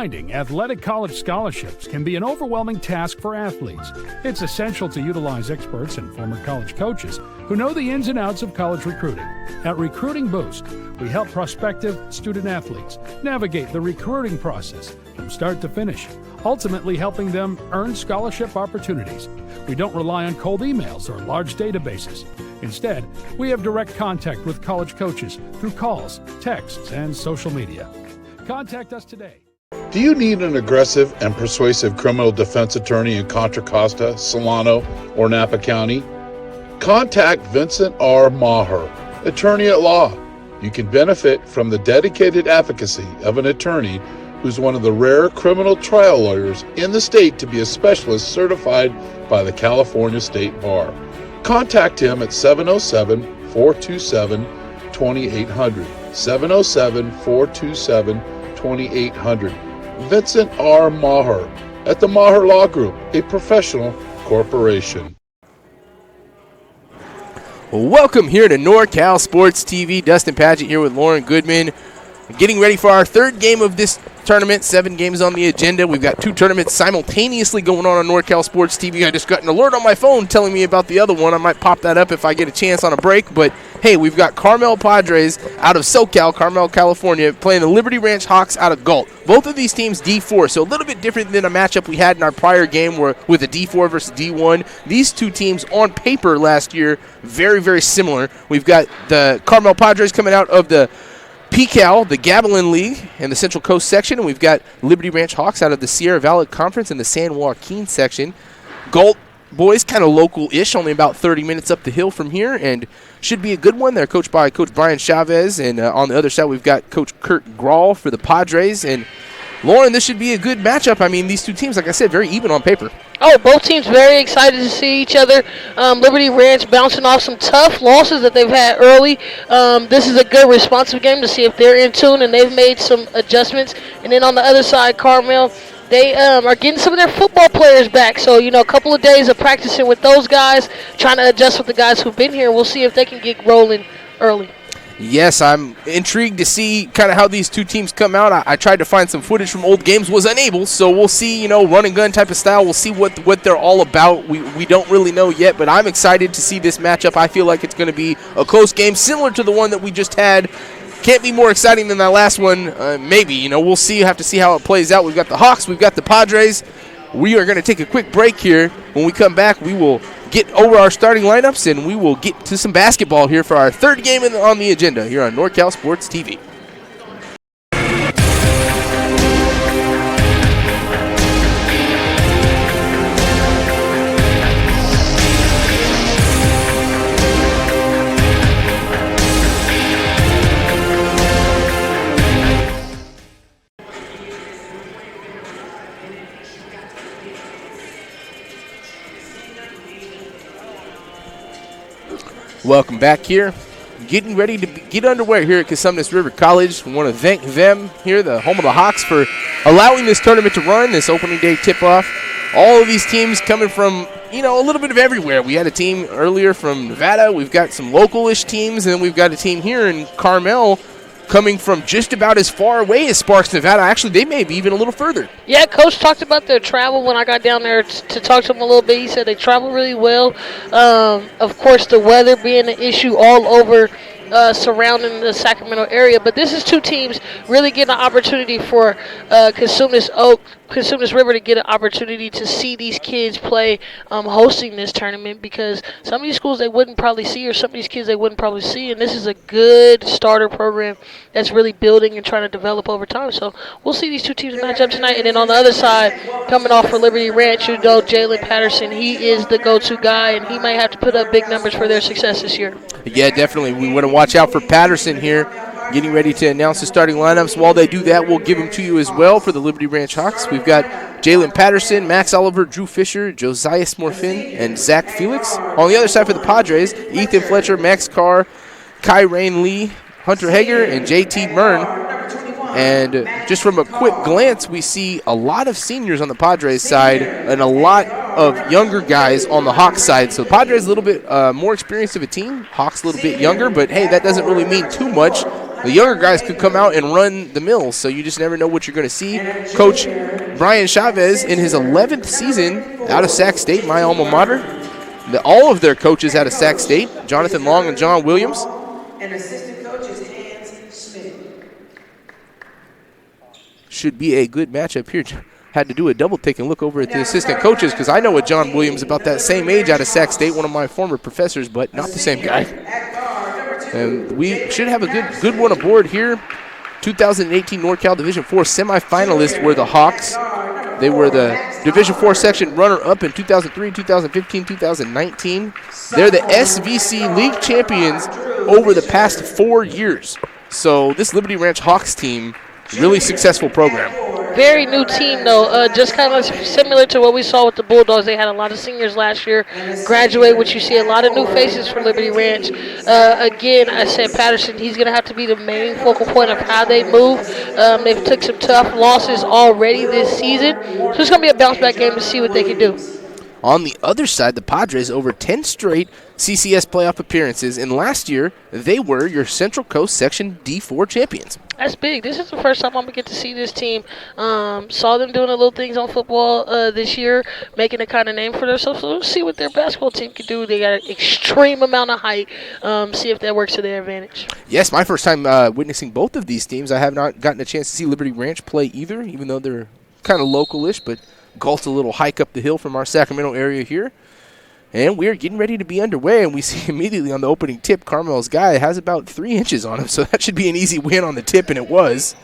Finding athletic college scholarships can be an overwhelming task for athletes. It's essential to utilize experts and former college coaches who know the ins and outs of college recruiting. At Recruiting Boost, we help prospective student athletes navigate the recruiting process from start to finish, ultimately helping them earn scholarship opportunities. We don't rely on cold emails or large databases. Instead, we have direct contact with college coaches through calls, texts, and social media. Contact us today. Do you need an aggressive and persuasive criminal defense attorney in Contra Costa, Solano, or Napa County? Contact Vincent R. Maher, attorney at law. You can benefit from the dedicated advocacy of an attorney who's one of the rare criminal trial lawyers in the state to be a specialist certified by the California State Bar. Contact him at 707-427-2800. 707-427-2800. Vincent R. Maher at the Maher Law Group, a professional corporation. Welcome here to NorCal Sports TV. Dustin Padgett here with Lauren Goodman. Getting ready for our third game of this tournament. 7 games on the agenda. We've got 2 tournaments simultaneously going on NorCal Sports TV. I just got an alert on my phone telling me about the other one. I might pop that up if I get a chance on a break. But, hey, we've got Carmel Padres out of SoCal, Carmel, California, playing the Liberty Ranch Hawks out of Galt. Both of these teams D4, so a little bit different than a matchup we had in our prior game where with a D4 versus D1. These two teams on paper last year, very, very similar. We've got the Carmel Padres coming out of the PCAL, the Gavilan League, and the Central Coast section, and we've got Liberty Ranch Hawks out of the Sierra Valley Conference and the San Joaquin section. Galt boys, kind of local-ish, only about 30 minutes up the hill from here, and should be a good one. They're coached by Coach Brian Chavez, and on the other side we've got Coach Kurt Grawl for the Padres. And Lauren, this should be a good matchup. I mean, these two teams, like I said, very even on paper. Oh, both teams very excited to see each other. Liberty Ranch bouncing off some tough losses that they've had early. This is a good responsive game to see if they're in tune, and they've made some adjustments. And then on the other side, Carmel, they are getting some of their football players back. So, you know, a couple of days of practicing with those guys, trying to adjust with the guys who've been here. We'll see if they can get rolling early. Yes, I'm intrigued to see kind of how these two teams come out. I tried to find some footage from old games, was unable, so we'll see, you know, run and gun type of style. We'll see what they're all about. We don't really know yet, but I'm excited to see this matchup. I feel like it's going to be a close game, similar to the one that we just had. Can't be more exciting than that last one. Maybe, you know, we'll see. Have to see how it plays out. We've got the Hawks, we've got the Padres. We are going to take a quick break here. When we come back, we will get over our starting lineups, and we will get to some basketball here for our third game on the agenda here on NorCal Sports TV. Welcome back here. Getting ready to get underway here at Cosumnes River College. We want to thank them here, the home of the Hawks, for allowing this tournament to run, this opening day tip-off. All of these teams coming from, you know, a little bit of everywhere. We had a team earlier from Nevada. We've got some local-ish teams, and then we've got a team here in Carmel coming from just about as far away as Sparks, Nevada. Actually, they may be even a little further. Yeah, Coach talked about their travel when I got down there to talk to him a little bit. He said they travel really well. Of course, the weather being an issue all over surrounding the Sacramento area. But this is two teams really getting an opportunity for Cosumnes River to get an opportunity to see these kids play hosting this tournament, because some of these schools they wouldn't probably see, or some of these kids they wouldn't probably see, and this is a good starter program that's really building and trying to develop over time. So we'll see these two teams match up tonight. And then on the other side, coming off for Liberty Ranch, you know, Jalen Patterson, he is the go-to guy, and he might have to put up big numbers for their success this year. Yeah, definitely. We want to watch out for Patterson here, getting ready to announce the starting lineups. While they do that, we'll give them to you as well for the Liberty Ranch Hawks. We've got Jalen Patterson, Max Oliver, Drew Fisher, Josiah Smorfin, and Zach Felix. On the other side for the Padres, Ethan Fletcher, Max Carr, Kai Rain Lee, Hunter Hager, and J.T. Mern. And just from a quick glance, we see a lot of seniors on the Padres side and a lot of younger guys on the Hawks side. So the Padres a little bit more experienced of a team, Hawks a little bit younger, but hey, that doesn't really mean too much. the younger guys could come out and run the mills, so you just never know what you're going to see. Coach Brian Chavez, in his 11th season out of Sac State, my alma mater, all of their coaches out of Sac State, Jonathan Long and John Williams. And assistant coach is Hans Smith. Should be a good matchup here. Had to do a double take and look over at the assistant coaches because I know a John Williams about that same age out of Sac State, one of my former professors, but not the same guy. And we should have a good one aboard here. 2018 NorCal Division IV semifinalists were the Hawks. They were the Division IV section runner-up in 2003, 2015, 2019. They're the SVC League champions over the past 4 years. So this Liberty Ranch Hawks team, really successful program. Very new team, though. Just kind of similar to what we saw with the Bulldogs. They had a lot of seniors last year graduate, which you see a lot of new faces for Liberty Ranch. Again, I said Patterson, he's going to have to be the main focal point of how they move. They've took some tough losses already this season. So it's going to be a bounce-back game to see what they can do. On the other side, the Padres over 10 straight CCS playoff appearances, and last year they were your Central Coast Section D4 champions. That's big. This is the first time I'm going to get to see this team. Saw them doing a little things on football this year, making a kind of name for themselves. So let's see what their basketball team can do. They got an extreme amount of height. See if that works to their advantage. Yes, my first time witnessing both of these teams. I have not gotten a chance to see Liberty Ranch play either, even though they're kind of local-ish, but Galt's a little hike up the hill from our Sacramento area here. And we're getting ready to be underway, and we see immediately on the opening tip, Carmel's guy has about 3 inches on him, so that should be an easy win on the tip, and it was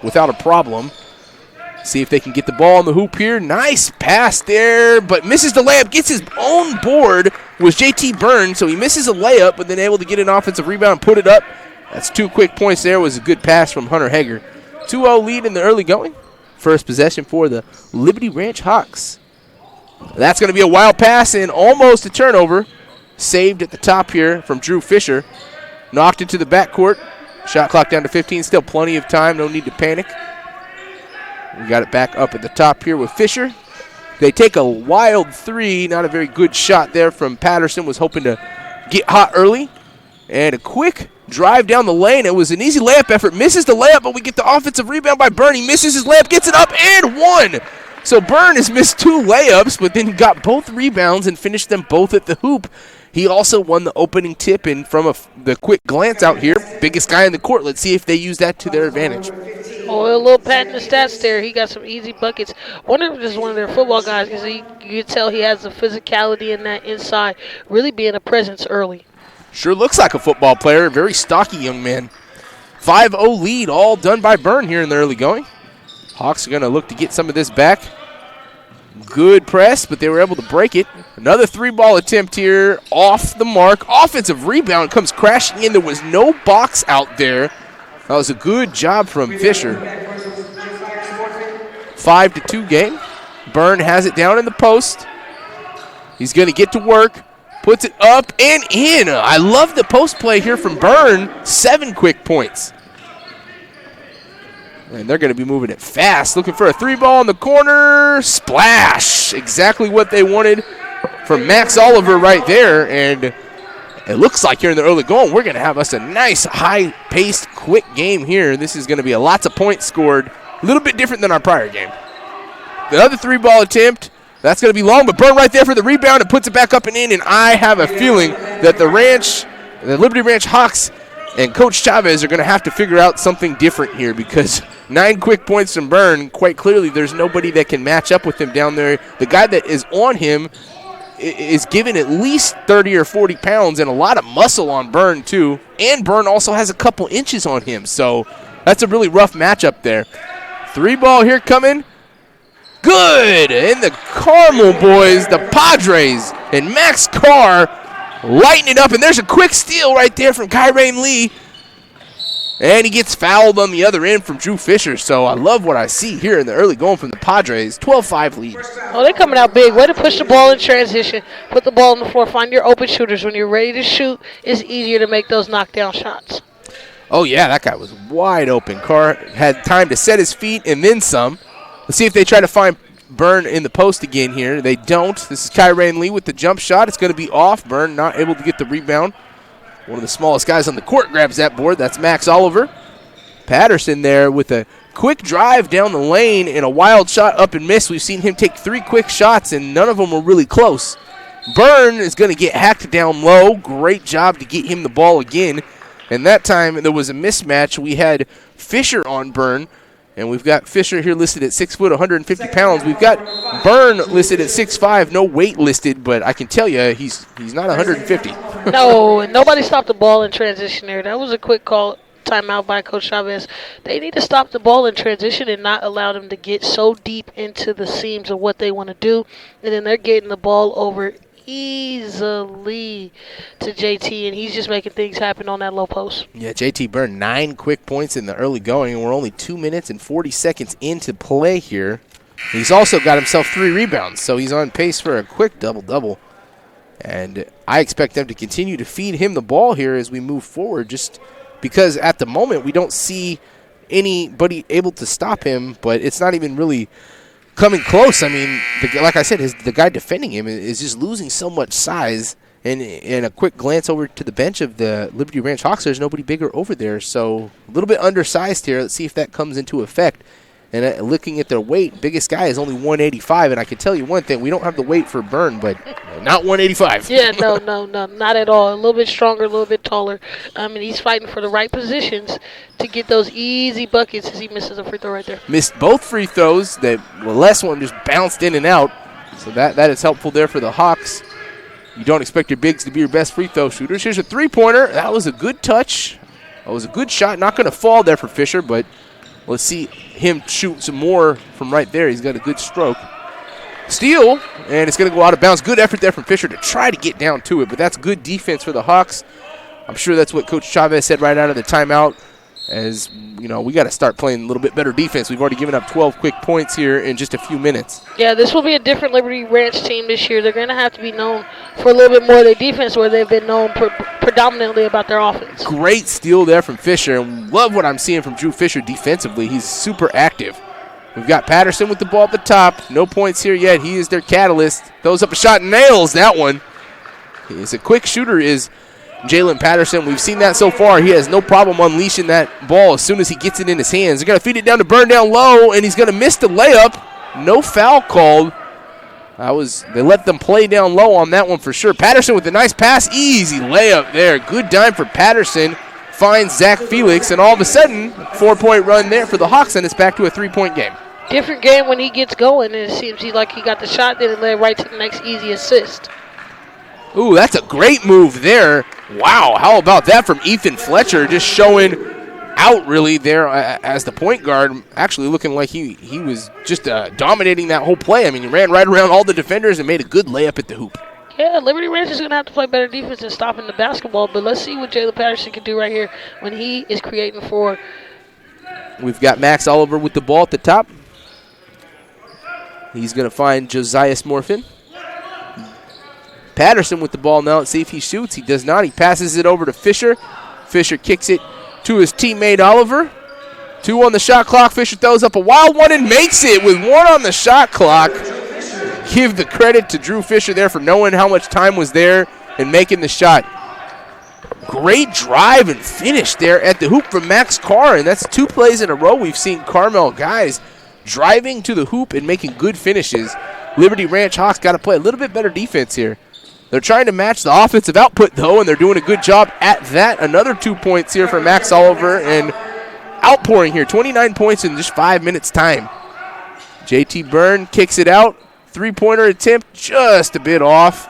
without a problem. See if they can get the ball on the hoop here. Nice pass there, but misses the layup. Gets his own board was JT Byrne, so he misses a layup, but then able to get an offensive rebound and put it up. That's 2 quick points there. Was a good pass from Hunter Hager. 2-0 lead in the early going. First possession for the Liberty Ranch Hawks. That's going to be a wild pass and almost a turnover. Saved at the top here from Drew Fisher. Knocked into the backcourt. Shot clock down to 15. Still plenty of time. No need to panic. We got it back up at the top here with Fisher. They take a wild three. Not a very good shot there from Patterson. Was hoping to get hot early. And a quick drive down the lane. It was an easy layup effort. Misses the layup, but we get the offensive rebound by Byrne. He misses his layup, gets it up, and one. So Byrne has missed 2 layups, but then got both rebounds and finished them both at the hoop. He also won the opening tip, and from the quick glance out here, biggest guy in the court. Let's see if they use that to their advantage. Oh, a little pat in the stats there. He got some easy buckets. Wonder if this is one of their football guys, because you can tell he has the physicality in that inside, really being a presence early. Sure looks like a football player. Very stocky young man. 5-0 lead, all done by Byrne here in the early going. Hawks are going to look to get some of this back. Good press, but they were able to break it. Another 3-ball attempt here, off the mark. Offensive rebound comes crashing in. There was no box out there. That was a good job from Fisher. 5-2 game. Byrne has it down in the post. He's going to get to work. Puts it up and in. I love the post play here from Byrne. 7 quick points. And they're going to be moving it fast. Looking for a 3-ball in the corner. Splash. Exactly what they wanted from Max Oliver right there. And it looks like here in the early going, we're going to have us a nice, high-paced, quick game here. This is going to be lots of points scored. A little bit different than our prior game. The other 3-ball attempt. That's going to be long, but Byrne right there for the rebound and puts it back up and in. And I have a feeling that the Liberty Ranch Hawks and Coach Chavez are going to have to figure out something different here, because 9 quick points from Byrne, quite clearly there's nobody that can match up with him down there. The guy that is on him is given at least 30 or 40 pounds and a lot of muscle on Byrne too. And Byrne also has a couple inches on him. So that's a really rough matchup there. 3-ball here coming. Good, and the Carmel boys, the Padres, and Max Carr lighting it up, and there's a quick steal right there from Kyrain Lee, and he gets fouled on the other end from Drew Fisher, so I love what I see here in the early going from the Padres. 12-5 lead. Oh, they're coming out big. Way to push the ball in transition, put the ball on the floor, find your open shooters. When you're ready to shoot, it's easier to make those knockdown shots. Oh, yeah, that guy was wide open. Carr had time to set his feet and then some. Let's see if they try to find Byrne in the post again here. They don't. This is Kyrain Lee with the jump shot. It's going to be off. Byrne not able to get the rebound. One of the smallest guys on the court grabs that board. That's Max Oliver. Patterson there with a quick drive down the lane and a wild shot up and miss. We've seen him take 3 quick shots, and none of them were really close. Byrne is going to get hacked down low. Great job to get him the ball again. And that time there was a mismatch. We had Fisher on Byrne, and we've got Fisher here listed at 6 foot, 150 pounds. We've got Byrne listed at 6'5", no weight listed, but I can tell you he's not 150. No, and nobody stopped the ball in transition there. That was a quick call. Timeout by Coach Chavez. They need to stop the ball in transition and not allow them to get so deep into the seams of what they want to do. And then they're getting the ball over easily to JT, and he's just making things happen on that low post. Yeah, JT Byrne, 9 quick points in the early going, and we're only 2 minutes and 40 seconds into play here. He's also got himself 3 rebounds, so he's on pace for a quick double-double. And I expect them to continue to feed him the ball here as we move forward, just because at the moment we don't see anybody able to stop him, but it's not even really coming close. I mean, like I said, the guy defending him is just losing so much size. And a quick glance over to the bench of the Liberty Ranch Hawks, there's nobody bigger over there. So a little bit undersized here. Let's see if that comes into effect. And looking at their weight, biggest guy is only 185. And I can tell you one thing, we don't have the weight for Byrne, but not 185. Yeah, no, not at all. A little bit stronger, a little bit taller. And he's fighting for the right positions to get those easy buckets as he misses a free throw right there. Missed both free throws. The last one just bounced in and out. So that is helpful there for the Hawks. You don't expect your bigs to be your best free throw shooters. Here's a three-pointer. That was a good touch. That was a good shot. Not going to fall there for Fisher, but let's see him shoot some more from right there. He's got a good stroke. Steal, and it's going to go out of bounds. Good effort there from Fisher to try to get down to it, but that's good defense for the Hawks. I'm sure that's what Coach Chavez said right out of the timeout. As, you know, we got to start playing a little bit better defense. We've already given up 12 quick points here in just a few minutes. Yeah, this will be a different Liberty Ranch team this year. They're going to have to be known for a little bit more of their defense, where they've been known predominantly about their offense. Great steal there from Fisher, and love what I'm seeing from Drew Fisher defensively. He's super active. We've got Patterson with the ball at the top. No points here yet. He is their catalyst. Throws up a shot, nails that one. He's a quick shooter, is Jalen Patterson. We've seen that so far. He has no problem unleashing that ball as soon as he gets it in his hands. They're going to feed it down to Byrne down low, and he's going to miss the layup. No foul called. They let them play down low on that one for sure. Patterson with a nice pass. Easy layup there. Good dime for Patterson. Finds Zach Felix, and all of a sudden, 4-point run there for the Hawks, and it's back to a 3-point game. Different game when he gets going, and it seems like he got the shot, then it led right to the next easy assist. Ooh, that's a great move there. Wow, how about that from Ethan Fletcher, just showing out really there as the point guard, actually looking like he was just dominating that whole play. I mean, he ran right around all the defenders and made a good layup at the hoop. Yeah, Liberty Ranch is going to have to play better defense than stopping the basketball, but let's see what Jalen Patterson can do right here when he is creating for. We've got Max Oliver with the ball at the top. He's going to find Josiah Smorfin. Patterson with the ball now. Let's see if he shoots. He does not. He passes it over to Fisher. Fisher kicks it to his teammate Oliver. 2 on the shot clock. Fisher throws up a wild one and makes it with 1 on the shot clock. Give the credit to Drew Fisher there for knowing how much time was there and making the shot. Great drive and finish there at the hoop from Max Carr, and that's 2 plays in a row we've seen Carmel guys driving to the hoop and making good finishes. Liberty Ranch Hawks got to play a little bit better defense here. They're trying to match the offensive output, though, and they're doing a good job at that. Another 2 points here for Max Oliver, and outpouring here. 29 points in just 5 minutes' time. JT Byrne kicks it out. 3-pointer attempt, just a bit off.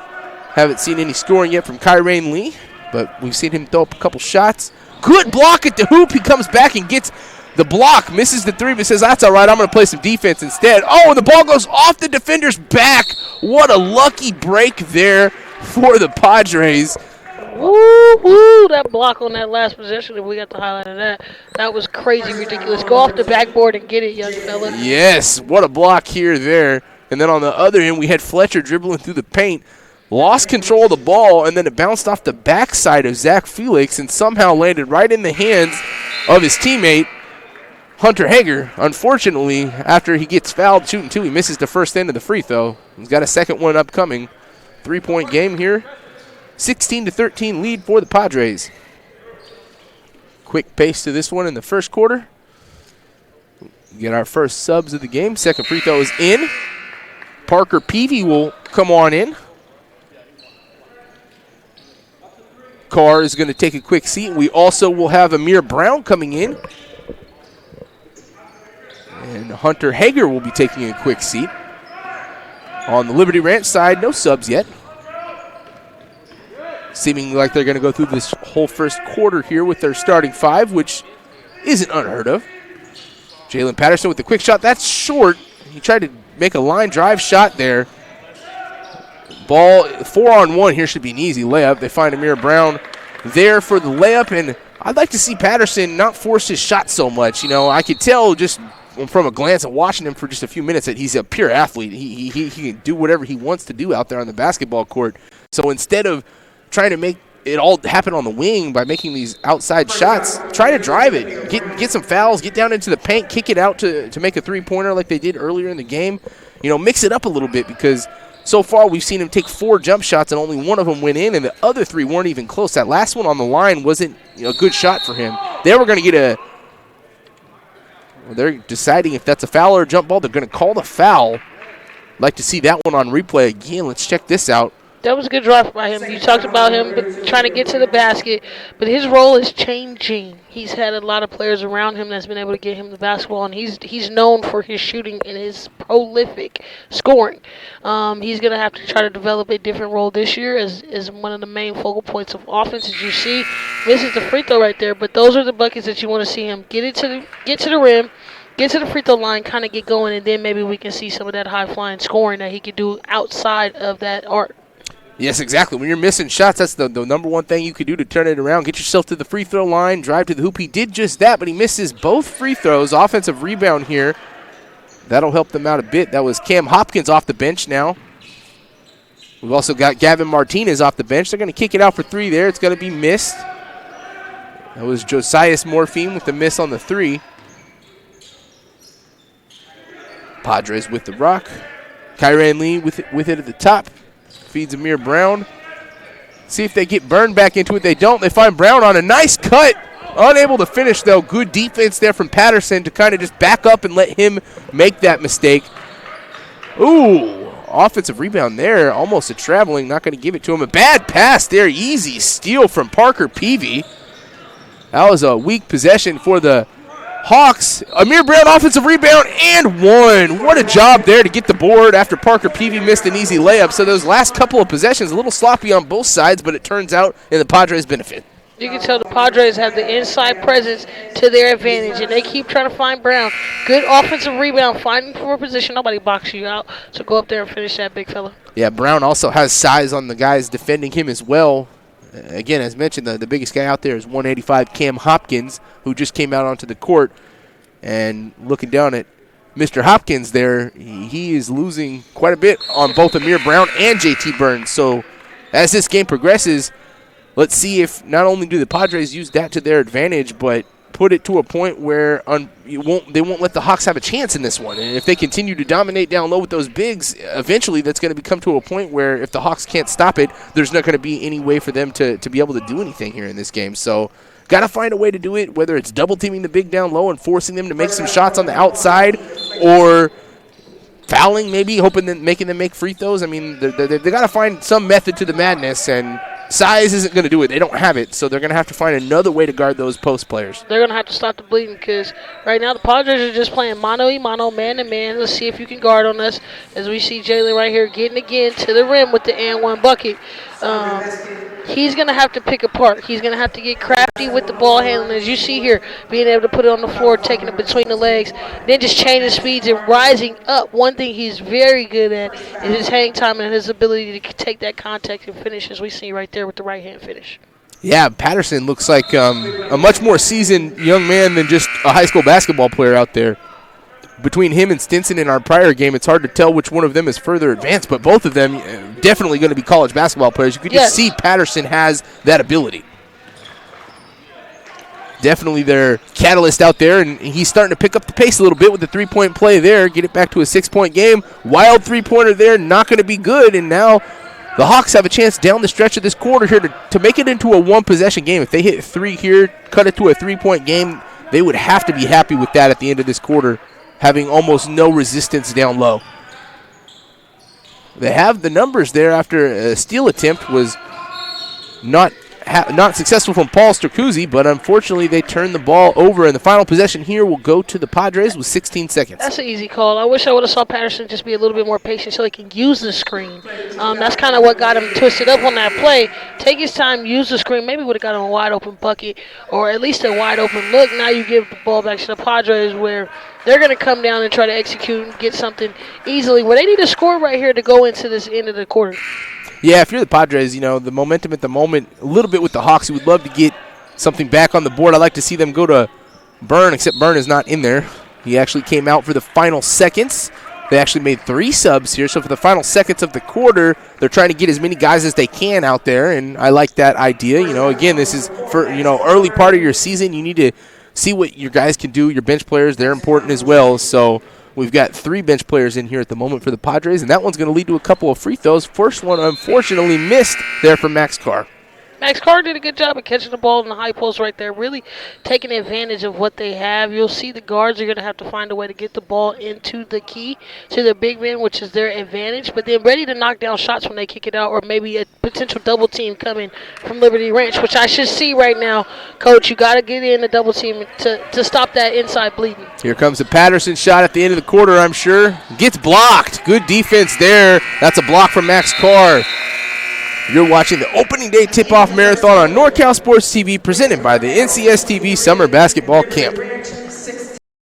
Haven't seen any scoring yet from Kyrain Lee, but we've seen him throw up a couple shots. Good block at the hoop. He comes back and gets the block, misses the 3, but says, that's all right, I'm going to play some defense instead. Oh, and the ball goes off the defender's back. What a lucky break there for the Padres. Woo, that block on that last possession, if we got the highlight of that, that was crazy ridiculous. Go off the backboard and get it, young fella. Yes, what a block here there. And then on the other end, we had Fletcher dribbling through the paint, lost control of the ball, and then it bounced off the backside of Zach Felix and somehow landed right in the hands of his teammate, Hunter Hager. Unfortunately, after he gets fouled shooting 2, he misses the first end of the free throw. He's got a second one upcoming. 3-point game here 16-13 lead for the Padres. Quick pace to this one in the first quarter. Get our first subs of the game. Second free throw is in. Parker Peavy will come on in. Carr is going to take a quick seat. We also will have Amir Brown coming in. And Hunter Hager will be taking a quick seat. On the Liberty Ranch side, no subs yet. Seeming like they're going to go through this whole first quarter here with their starting five, which isn't unheard of. Jalen Patterson with the quick shot. That's short. He tried to make a line drive shot there. Ball 4-on-1 here should be an easy layup. They find Amir Brown there for the layup, and I'd like to see Patterson not force his shot so much. You know, I could tell just from a glance at watching him for just a few minutes that he's a pure athlete. He can do whatever he wants to do out there on the basketball court. So instead of trying to make it all happen on the wing by making these outside shots, try to drive it. Get some fouls, get down into the paint, kick it out to make a three-pointer like they did earlier in the game. You know, mix it up a little bit, because so far we've seen him take 4 jump shots and only one of them went in, and the other 3 weren't even close. That last one on the line wasn't a good shot for him. They were going to get they're deciding if that's a foul or a jump ball. They're going to call the foul. I'd like to see that one on replay again. Let's check this out. That was a good drive by him. You talked about him trying to get to the basket, but his role is changing. He's had a lot of players around him that's been able to get him the basketball, and he's known for his shooting and his prolific scoring. He's going to have to try to develop a different role this year as one of the main focal points of offense. As you see, misses the free throw right there, but those are the buckets that you want to see him get to the rim, get to the free throw line, kind of get going, and then maybe we can see some of that high-flying scoring that he could do outside of that arc. Yes, exactly. When you're missing shots, that's the number one thing you could do to turn it around. Get yourself to the free throw line, drive to the hoop. He did just that, but he misses both free throws. Offensive rebound here. That'll help them out a bit. That was Cam Hopkins off the bench now. We've also got Gavin Martinez off the bench. They're going to kick it out for 3 there. It's going to be missed. That was Josias Morphine with the miss on the 3. Padres with the rock. Kyran Lee with it at the top. Feeds Amir Brown. See if they get burned back into it. They don't. They find Brown on a nice cut. Unable to finish, though. Good defense there from Patterson to kind of just back up and let him make that mistake. Ooh, offensive rebound there. Almost a traveling. Not going to give it to him. A bad pass there. Easy steal from Parker Peavy. That was a weak possession for the Hawks. Amir Brown offensive rebound and one. What a job there to get the board after Parker Peavy missed an easy layup. So those last couple of possessions, a little sloppy on both sides, but it turns out in the Padres' benefit. You can tell the Padres have the inside presence to their advantage, and they keep trying to find Brown. Good offensive rebound, finding for a position. Nobody boxes you out, so go up there and finish that big fella. Yeah, Brown also has size on the guys defending him as well. Again, as mentioned, the biggest guy out there is 185 Cam Hopkins, who just came out onto the court. And looking down at Mr. Hopkins there, he is losing quite a bit on both Amir Brown and JT Burns. So as this game progresses, let's see if not only do the Padres use that to their advantage, but put it to a point where they won't let the Hawks have a chance in this one. And if they continue to dominate down low with those bigs, eventually that's going to come to a point where if the Hawks can't stop it, there's not going to be any way for them to be able to do anything here in this game. So got to find a way to do it, whether it's double-teaming the big down low and forcing them to make some shots on the outside, or fouling maybe, making them make free throws. I mean, they got to find some method to the madness, and size isn't going to do it. They don't have it, so they're going to have to find another way to guard those post players. They're going to have to stop the bleeding, because right now the Padres are just playing mano-y-mano, man-to-man. Let's see if you can guard on us, as we see Jalen right here getting again to the rim with the and one bucket. He's going to have to pick apart. He's going to have to get crafty with the ball handling, as you see here, being able to put it on the floor, taking it between the legs, then just changing speeds and rising up. One thing he's very good at is his hang time and his ability to take that contact and finish, as we see right there with the right-hand finish. Yeah, Patterson looks like a much more seasoned young man than just a high school basketball player out there. Between him and Stinson in our prior game, it's hard to tell which one of them is further advanced, but both of them definitely going to be college basketball players. You could just see Patterson has that ability. Definitely their catalyst out there, and he's starting to pick up the pace a little bit with the three-point play there, get it back to a 6-point game. Wild three-pointer there, not going to be good, and now The Hawks have a chance down the stretch of this quarter here to make it into a one-possession game. If they hit 3 here, cut it to a 3-point game, they would have to be happy with that at the end of this quarter, having almost no resistance down low. They have the numbers there after a steal attempt was not successful from Paul Stracuzzi, but unfortunately they turned the ball over, and the final possession here will go to the Padres with 16 seconds. That's an easy call. I wish I would have saw Patterson just be a little bit more patient so he can use the screen. That's kind of what got him twisted up on that play. Take his time, use the screen. Maybe would have got him a wide-open bucket or at least a wide-open look. Now you give the ball back to the Padres where they're going to come down and try to execute and get something easily where they need a score right here to go into this end of the quarter. Yeah, if you're the Padres, the momentum at the moment, a little bit with the Hawks, you would love to get something back on the board. I'd like to see them go to Byrne, except Byrne is not in there. He actually came out for the final seconds. They actually made 3 subs here, so for the final seconds of the quarter, they're trying to get as many guys as they can out there, and I like that idea. Again, this is for, early part of your season. You need to see what your guys can do. Your bench players, they're important as well, so we've got 3 bench players in here at the moment for the Padres, and that one's going to lead to a couple of free throws. First one, unfortunately, missed there from Max Carr. Max Carr did a good job of catching the ball in the high post right there, really taking advantage of what they have. You'll see the guards are going to have to find a way to get the ball into the key to their big man, which is their advantage, but they're ready to knock down shots when they kick it out, or maybe a potential double team coming from Liberty Ranch, which I should see right now. Coach, you got to get in the double team to stop that inside bleeding. Here comes the Patterson shot at the end of the quarter, I'm sure. Gets blocked. Good defense there. That's a block from Max Carr. You're watching the opening day tip-off marathon on NorCal Sports TV, presented by the NCSTV Summer Basketball Camp.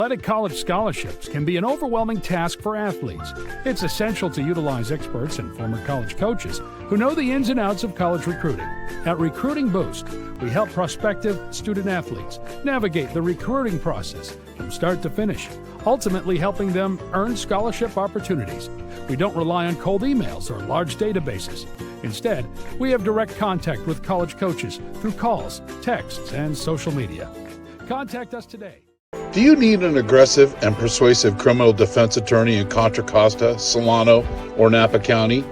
Athletic college scholarships can be an overwhelming task for athletes. It's essential to utilize experts and former college coaches who know the ins and outs of college recruiting. At Recruiting Boost, we help prospective student athletes navigate the recruiting process from start to finish, ultimately helping them earn scholarship opportunities. We don't rely on cold emails or large databases. Instead, we have direct contact with college coaches through calls, texts, and social media. Contact us today. Do you need an aggressive and persuasive criminal defense attorney in Contra Costa, Solano, or Napa County?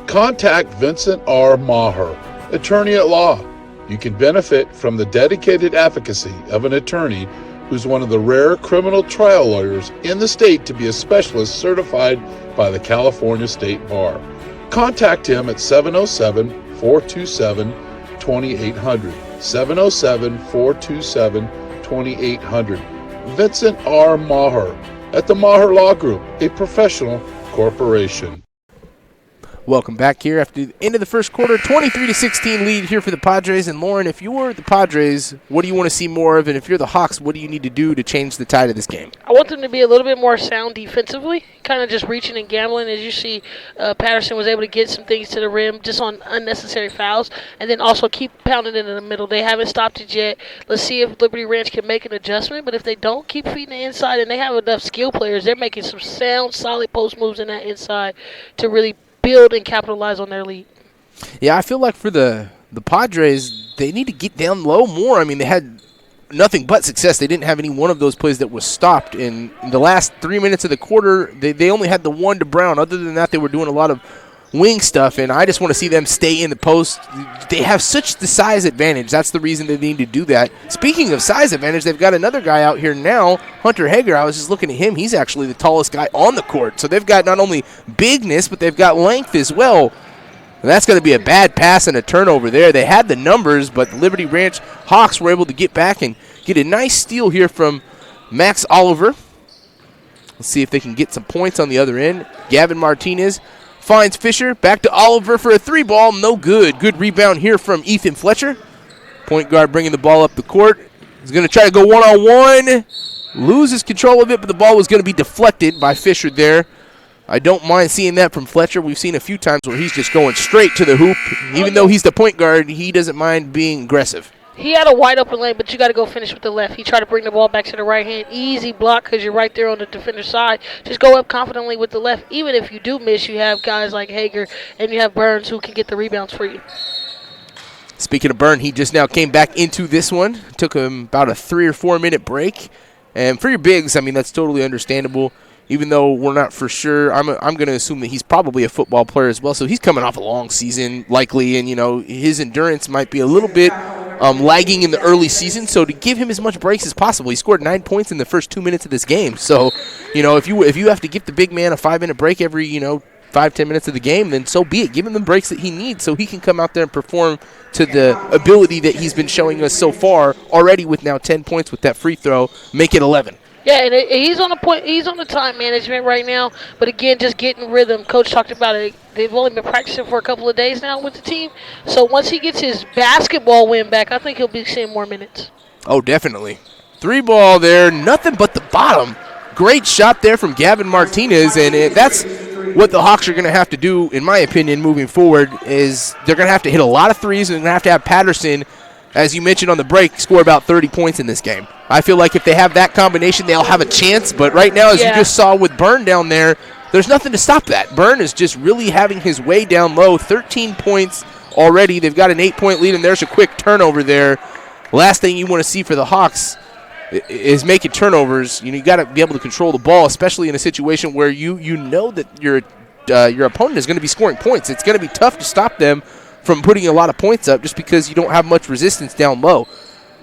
Contact Vincent R. Maher, attorney at law. You can benefit from the dedicated advocacy of an attorney who's one of the rare criminal trial lawyers in the state to be a specialist certified by the California State Bar. Contact him at 707-427-2800. 707-427-2800. Vincent R. Maher at the Maher Law Group, a professional corporation. Welcome back here after the end of the first quarter. 23-16 lead here for the Padres. And Lauren, if you're the Padres, what do you want to see more of? And if you're the Hawks, what do you need to do to change the tide of this game? I want them to be a little bit more sound defensively, kind of just reaching and gambling. As you see, Patterson was able to get some things to the rim just on unnecessary fouls, and then also keep pounding it in the middle. They haven't stopped it yet. Let's see if Liberty Ranch can make an adjustment, but if they don't, keep feeding the inside, and they have enough skill players. They're making some sound, solid post moves in that inside to really build and capitalize on their lead. Yeah, I feel like for the Padres, they need to get down low more. I mean, they had nothing but success. They didn't have any one of those plays that was stopped. In the last 3 minutes of the quarter, they only had the one to Brown. Other than that, they were doing a lot of wing stuff, and I just want to see them stay in the post. They have such the size advantage. That's the reason they need to do that. Speaking of size advantage, they've got another guy out here now, Hunter Hager. I was just looking at him. He's actually the tallest guy on the court. So they've got not only bigness, but they've got length as well. And that's going to be a bad pass and a turnover there. They had the numbers, but the Liberty Ranch Hawks were able to get back and get a nice steal here from Max Oliver. Let's see if they can get some points on the other end. Gavin Martinez finds Fisher. Back to Oliver for a 3-ball. No good. Good rebound here from Ethan Fletcher. Point guard bringing the ball up the court. He's going to try to go one-on-one. Loses control of it, but the ball was going to be deflected by Fisher there. I don't mind seeing that from Fletcher. We've seen a few times where he's just going straight to the hoop. Even though he's the point guard, he doesn't mind being aggressive. He had a wide open lane, but you got to go finish with the left. He tried to bring the ball back to the right hand. Easy block because you're right there on the defender's side. Just go up confidently with the left. Even if you do miss, you have guys like Hager and you have Burns who can get the rebounds for you. Speaking of Burn, he just now came back into this one. Took him about a 3 or 4 minute break. And for your bigs, I mean, that's totally understandable. even though we're not for sure. I'm going to assume that he's probably a football player as well. So he's coming off a long season, likely, and his endurance might be a little bit lagging in the early season. So to give him as much breaks as possible, he scored 9 points in the first 2 minutes of this game. So if you have to give the big man a 5-minute break every 5-10 minutes of the game, then so be it. Give him the breaks that he needs so he can come out there and perform to the ability that he's been showing us so far already with now 10 points with that free throw, make it 11. Yeah, and he's on the point. He's on the time management right now. But again, just getting rhythm. Coach talked about it. They've only been practicing for a couple of days now with the team. So once he gets his basketball win back, I think he'll be seeing more minutes. Oh, definitely. 3 ball there, nothing but the bottom. Great shot there from Gavin Martinez, and that's what the Hawks are going to have to do, in my opinion, moving forward, is they're going to have to hit a lot of threes, and they're going to have Patterson, as you mentioned on the break, score about 30 points in this game. I feel like if they have that combination, they'll have a chance. But right now, as you just saw with Byrne down there, there's nothing to stop that. Byrne is just really having his way down low. 13 points already. They've got an 8-point lead, and there's a quick turnover there. Last thing you want to see for the Hawks is making turnovers. You got to be able to control the ball, especially in a situation where you know that your opponent is going to be scoring points. It's going to be tough to stop them from putting a lot of points up just because you don't have much resistance down low.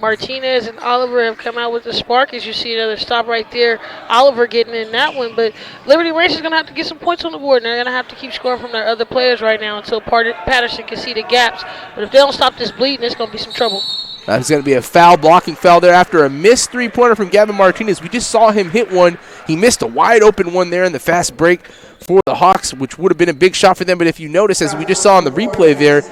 Martinez and Oliver have come out with the spark. As you see another stop right there. Oliver getting in that one. But Liberty Ranch is going to have to get some points on the board, and they're going to have to keep scoring from their other players right now until Patterson can see the gaps. But if they don't stop this bleeding, it's going to be some trouble. That's going to be a blocking foul there after a missed three-pointer from Gavin Martinez. We just saw him hit one. He missed a wide-open one there in the fast break for the Hawks, which would have been a big shot for them. But if you notice, as we just saw on the replay there,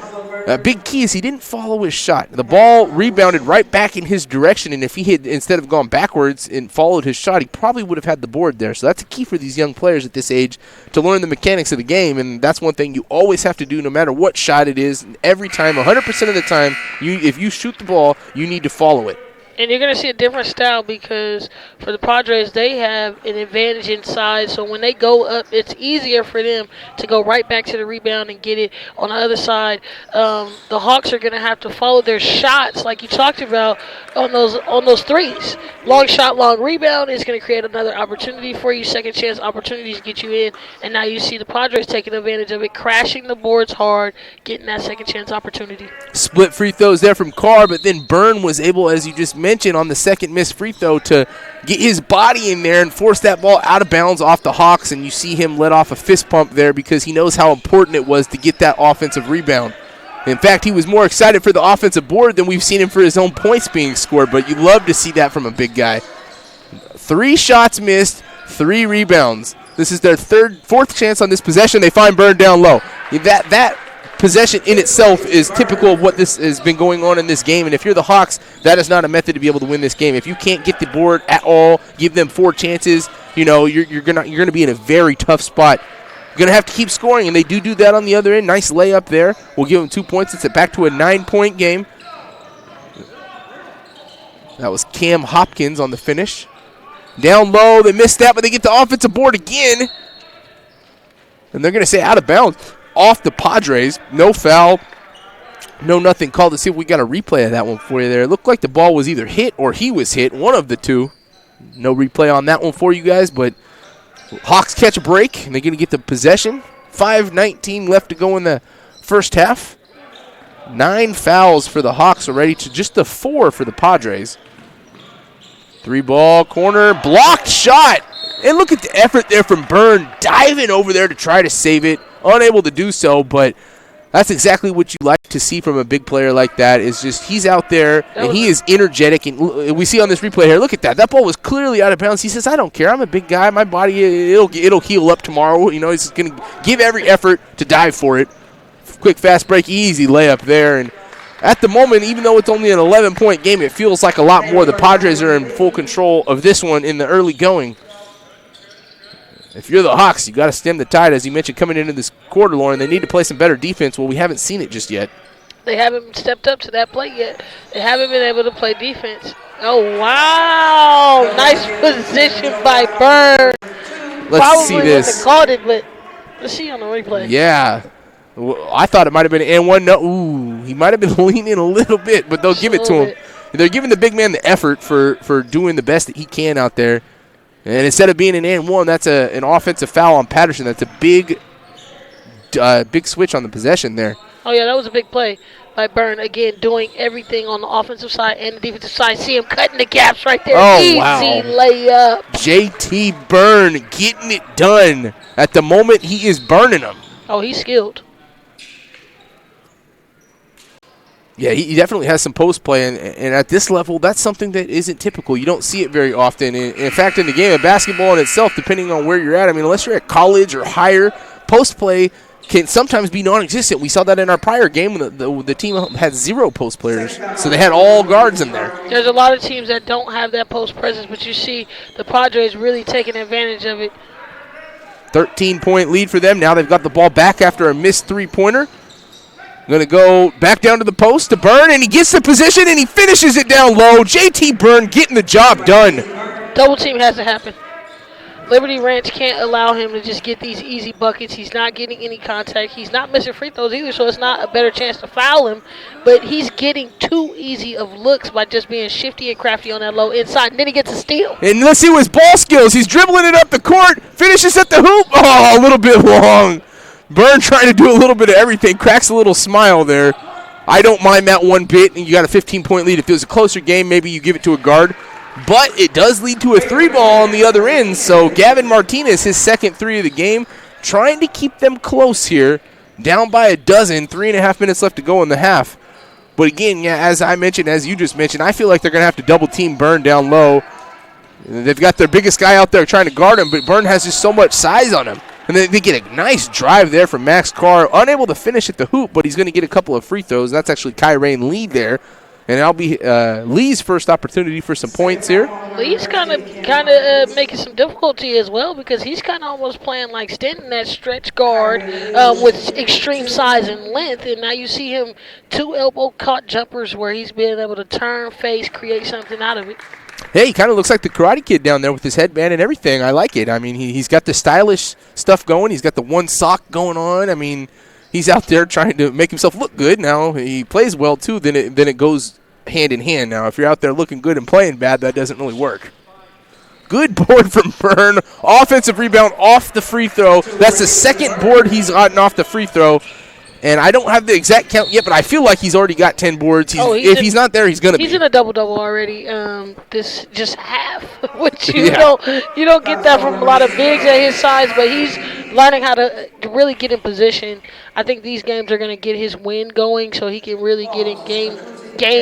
big key is he didn't follow his shot. The ball rebounded right back in his direction, and if he had, instead of gone backwards and followed his shot, he probably would have had the board there. So that's a key for these young players at this age to learn the mechanics of the game, and that's one thing you always have to do no matter what shot it is. Every time, 100% of the time, if you shoot the ball, you need to follow it. And you're going to see a different style because for the Padres, they have an advantage inside. So when they go up, it's easier for them to go right back to the rebound and get it on the other side. The Hawks are going to have to follow their shots, like you talked about, on those threes. Long shot, long rebound is going to create another opportunity for you. Second chance opportunities get you in. And now you see the Padres taking advantage of it, crashing the boards hard, getting that second chance opportunity. Split free throws there from Carr, but then Byrne was able, as you just mentioned, on the second missed free throw to get his body in there and force that ball out of bounds off the Hawks, and you see him let off a fist pump there because he knows how important it was to get that offensive rebound. In fact, he was more excited for the offensive board than we've seen him for his own points being scored, but you love to see that from a big guy. 3 shots missed, 3 rebounds. This is their fourth chance on this possession. They find Byrne down low. That possession in itself is typical of what this has been going on in this game, and if you're the Hawks, that is not a method to be able to win this game. If you can't get the board at all, give them 4 chances, you're gonna be in a very tough spot. You're gonna have to keep scoring, and they do that on the other end. Nice layup there. We'll give them 2 points. It's back to a 9-point game. That was Cam Hopkins on the finish. Down low, they missed that, but they get the offensive board again, and they're gonna say out of bounds. Off the Padres, no foul, no nothing called. Let's see if we got a replay of that one for you there. It looked like the ball was either hit or he was hit, one of the two. No replay on that one for you guys, but Hawks catch a break, and they're going to get the possession. 5:19 left to go in the first half. 9 fouls for the Hawks already to just the 4 for the Padres. 3-ball corner, blocked shot. And look at the effort there from Byrne, diving over there to try to save it. Unable to do so, but that's exactly what you like to see from a big player like that. Is just he's out there and he is energetic. And we see on this replay here, look at that. That ball was clearly out of bounds. He says, "I don't care. I'm a big guy. My body, it'll heal up tomorrow." He's going to give every effort to dive for it. Quick, fast break, easy layup there. And at the moment, even though it's only an 11-point game, it feels like a lot more. The Padres are in full control of this one in the early going. If you're the Hawks, you got to stem the tide, as you mentioned, coming into this quarter, Lauren. They need to play some better defense. Well, we haven't seen it just yet. They haven't stepped up to that plate yet. They haven't been able to play defense. Oh, wow. Nice position by Byrne. Let's see this. Probably called it, but let's see on the replay. Yeah. I thought it might have been an N1. No, ooh, he might have been leaning a little bit, but they'll give it to him. They're giving the big man the effort for doing the best that he can out there. And instead of being an and one, that's an offensive foul on Patterson. That's a big switch on the possession there. Oh, yeah, that was a big play by Byrne. Again, doing everything on the offensive side and the defensive side. See him cutting the gaps right there. Oh, Easy wow. layup. J.T. Byrne getting it done. At the moment, he is burning them. Oh, he's skilled. Yeah, he definitely has some post play, and at this level, that's something that isn't typical. You don't see it very often. In fact, in the game of basketball in itself, depending on where you're at, I mean, unless you're at college or higher, post play can sometimes be non-existent. We saw that in our prior game when the team had 0 post players, so they had all guards in there. There's a lot of teams that don't have that post presence, but you see the Padres really taking advantage of it. 13-point lead for them. Now they've got the ball back after a missed three-pointer. Going to go back down to the post to Byrne, and he gets the position, and he finishes it down low. J.T. Byrne getting the job done. Double team has to happen. Liberty Ranch can't allow him to just get these easy buckets. He's not getting any contact. He's not missing free throws either, so it's not a better chance to foul him. But he's getting too easy of looks by just being shifty and crafty on that low inside. And then he gets a steal. And let's see his ball skills. He's dribbling it up the court, finishes at the hoop. Oh, a little bit long. Byrne trying to do a little bit of everything. Cracks a little smile there. I don't mind that one bit. And you got a 15-point lead. If it was a closer game, maybe you give it to a guard. But it does lead to a 3-ball on the other end. So Gavin Martinez, his second 3 of the game, trying to keep them close here. Down by a dozen, 3.5 minutes left to go in the half. But again, yeah, as I mentioned, as you just mentioned, I feel like they're going to have to double-team Byrne down low. They've got their biggest guy out there trying to guard him, but Byrne has just so much size on him. And they get a nice drive there from Max Carr. Unable to finish at the hoop, but he's going to get a couple of free throws. That's actually Kyrain Lee there. And that'll be Lee's first opportunity for some points here. Lee's kind of making some difficulty as well because he's kind of almost playing like Stanton, that stretch guard with extreme size and length. And now you see him 2 elbow caught jumpers where he's been able to turn, face, create something out of it. Hey, he kind of looks like the Karate Kid down there with his headband and everything. I like it. I mean, he's got the stylish stuff going. He's got the one sock going on. I mean, he's out there trying to make himself look good. Now, he plays well, too. Then it goes hand in hand. Now, if you're out there looking good and playing bad, that doesn't really work. Good board from Byrne. Offensive rebound off the free throw. That's the second board he's gotten off the free throw. And I don't have the exact count yet, but I feel like he's already got 10 boards. If he's not there, he's going to be. He's in a double-double already. This just half, which you don't get that from a lot of bigs at his size, but he's learning how to really get in position. I think these games are going to get his wind going so he can really get in game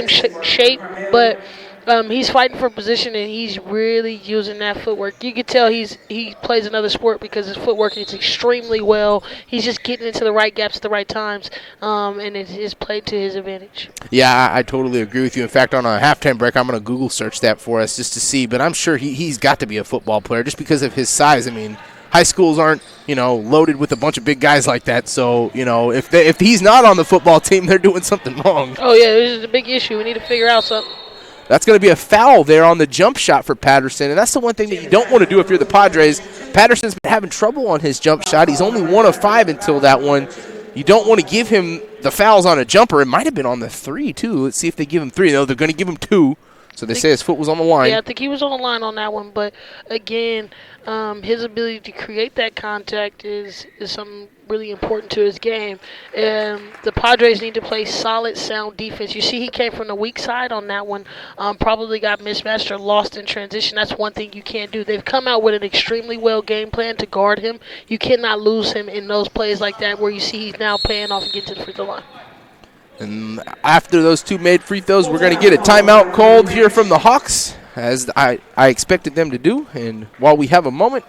shape. But he's fighting for position, and he's really using that footwork. You can tell he plays another sport because his footwork is extremely well. He's just getting into the right gaps at the right times, and it is played to his advantage. Yeah, I totally agree with you. In fact, on a halftime break, I'm going to Google search that for us just to see. But I'm sure he's got to be a football player just because of his size. I mean, high schools aren't, loaded with a bunch of big guys like that. So, if he's not on the football team, they're doing something wrong. Oh, yeah, this is a big issue. We need to figure out something. That's going to be a foul there on the jump shot for Patterson, and that's the one thing that you don't want to do if you're the Padres. Patterson's been having trouble on his jump shot. He's only 1 of 5 until that one. You don't want to give him the fouls on a jumper. It might have been on the 3, too. Let's see if they give him 3. No, they're going to give him 2. So they say his foot was on the line. Yeah, I think he was on the line on that one. But, again, his ability to create that contact is something really important to his game. The Padres need to play solid, sound defense. You see he came from the weak side on that one. Probably got mismatched or lost in transition. That's one thing you can't do. They've come out with an extremely well game plan to guard him. You cannot lose him in those plays like that where you see he's now paying off and getting to the free throw line. And after those 2 made free throws, we're going to get a timeout called here from the Hawks, as I expected them to do. And while we have a moment,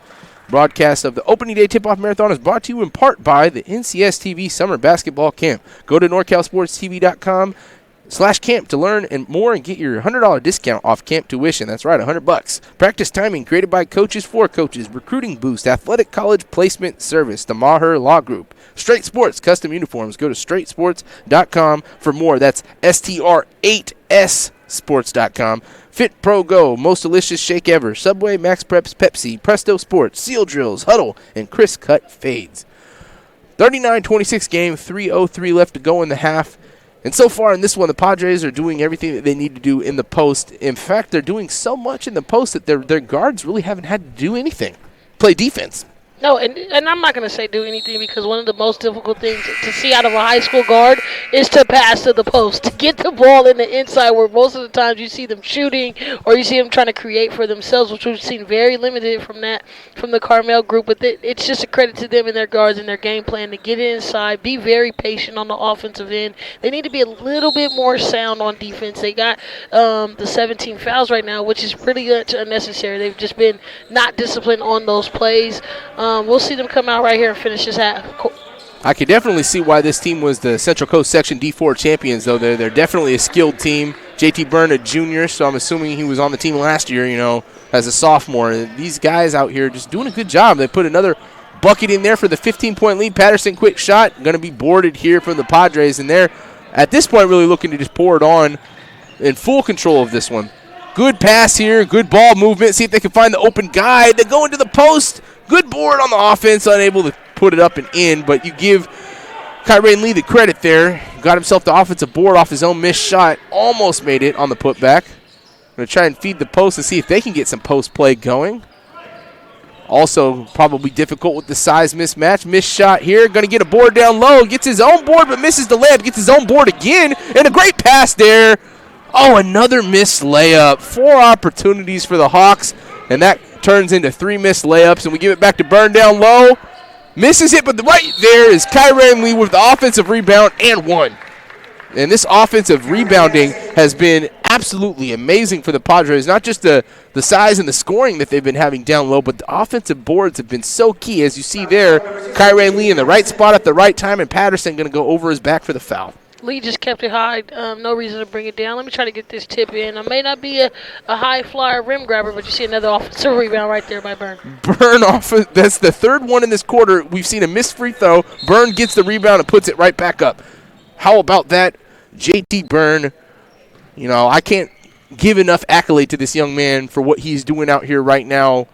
broadcast of the opening day tip-off marathon is brought to you in part by the NCS TV Summer Basketball Camp. Go to NorCalSportsTV.com/camp to learn and more and get your $100 discount off camp tuition. That's right, $100. Practice timing created by coaches for coaches. Recruiting boost. Athletic college placement service. The Maher Law Group. Straight Sports custom uniforms. Go to straightsports.com for more. That's STR8S sports.com. Fit Pro Go, most delicious shake ever. Subway, Max Preps, Pepsi, Presto Sports, Seal Drills, Huddle, and Chris Cut Fades. 39-26 game, 3:03 left to go in the half. And so far in this one, the Padres are doing everything that they need to do in the post. In fact, they're doing so much in the post that their guards really haven't had to do anything. Play defense. No, and I'm not going to say do anything, because one of the most difficult things to see out of a high school guard is to pass to the post, to get the ball in the inside, where most of the times you see them shooting or you see them trying to create for themselves, which we've seen very limited from the Carmel group. But it's just a credit to them and their guards and their game plan to get inside, be very patient on the offensive end. They need to be a little bit more sound on defense. They got the 17 fouls right now, which is pretty much unnecessary. They've just been not disciplined on those plays. We'll see them come out right here and finish this half. I can definitely see why this team was the Central Coast Section D4 champions, though. They're definitely a skilled team. JT Byrne, a junior, so I'm assuming he was on the team last year, as a sophomore. These guys out here just doing a good job. They put another bucket in there for the 15-point lead. Patterson, quick shot, going to be boarded here from the Padres, and they're, at this point, really looking to just pour it on in full control of this one. Good pass here, good ball movement. See if they can find the open guy. They go into the post. Good board on the offense, unable to put it up and in, but you give Kyrie Lee the credit there. Got himself the offensive board off his own missed shot. Almost made it on the putback. Going to try and feed the post and see if they can get some post play going. Also probably difficult with the size mismatch. Missed shot here. Going to get a board down low. Gets his own board but misses the layup. Gets his own board again. And a great pass there. Oh, another missed layup. 4 opportunities for the Hawks. And that turns into 3 missed layups. And we give it back to Byrne down low. Misses it, but right there is Kyrie Lee with the offensive rebound and one. And this offensive rebounding has been absolutely amazing for the Padres. Not just the size and the scoring that they've been having down low, but the offensive boards have been so key. As you see there, Kyrie Lee in the right spot at the right time, and Patterson going to go over his back for the foul. Lee just kept it high. No reason to bring it down. Let me try to get this tip in. I may not be a high flyer rim grabber, but you see another offensive rebound right there by Byrne. Byrne off. That's the third one in this quarter. We've seen a missed free throw. Byrne gets the rebound and puts it right back up. How about that, JT Byrne? I can't give enough accolade to this young man for what he's doing out here right now.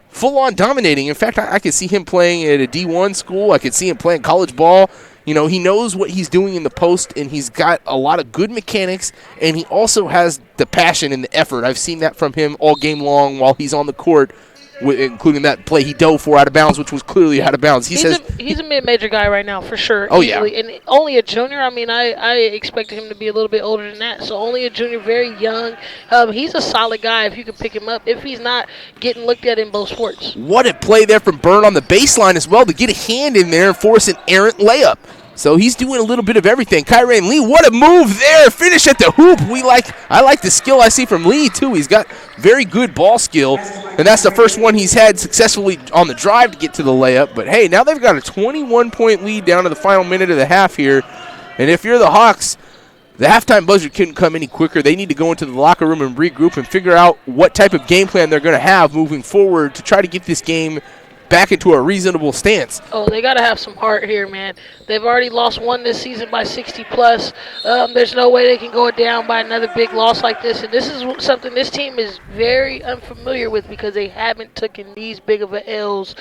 Full on dominating. In fact, I could see him playing at a D1 school. I could see him playing college ball. He knows what he's doing in the post, and he's got a lot of good mechanics, and he also has the passion and the effort. I've seen that from him all game long while he's on the court, including that play he dove for out of bounds, which was clearly out of bounds. He's a mid-major guy right now, for sure. Oh, easily. yeah. And only a junior. I expected him to be a little bit older than that. So only a junior, very young. He's a solid guy if you can pick him up, if he's not getting looked at in both sports. What a play there from Byrne on the baseline as well to get a hand in there and force an errant layup. So he's doing a little bit of everything. Kyrie Lee, what a move there. Finish at the hoop. I like the skill I see from Lee, too. He's got very good ball skill, and that's the first one he's had successfully on the drive to get to the layup. But, hey, now they've got a 21-point lead down to the final minute of the half here. And if you're the Hawks, the halftime buzzer couldn't come any quicker. They need to go into the locker room and regroup and figure out what type of game plan they're going to have moving forward to try to get this game back into a reasonable stance. Oh, they got to have some heart here, man. They've already lost one this season by 60+. There's no way they can go down by another big loss like this. And this is something this team is very unfamiliar with because they haven't taken these big of a L's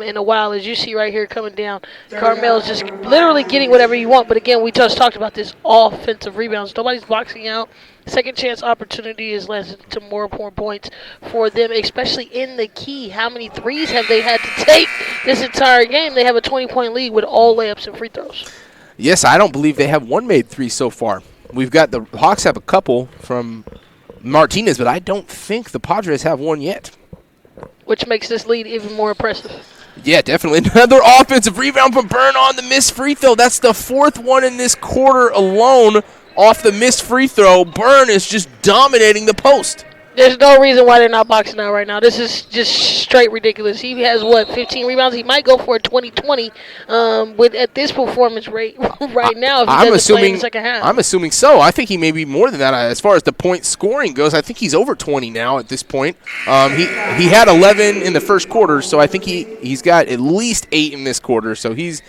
in a while. As you see right here coming down, Carmel is just literally getting whatever you want. But, again, we just talked about this offensive rebounds. Nobody's boxing out. Second chance opportunity is led to more points for them, especially in the key. How many threes have they had to take this entire game? They have a 20-point lead with all layups and free throws. Yes, I don't believe they have one made three so far. We've got the Hawks have a couple from Martinez, but I don't think the Padres have one yet. Which makes this lead even more impressive. Yeah, definitely. Another offensive rebound from Byrne on the missed free throw. That's the fourth one in this quarter alone. Off the missed free throw, Byrne is just dominating the post. There's no reason why they're not boxing out right now. This is just straight ridiculous. He has, 15 rebounds? He might go for a 20-20 at this performance rate right now if he doesn't play in the second half. I'm assuming so. I think he may be more than that. As far as the point scoring goes, I think he's over 20 now at this point. He had 11 in the first quarter, so I think he's got at least 8 in this quarter. So he's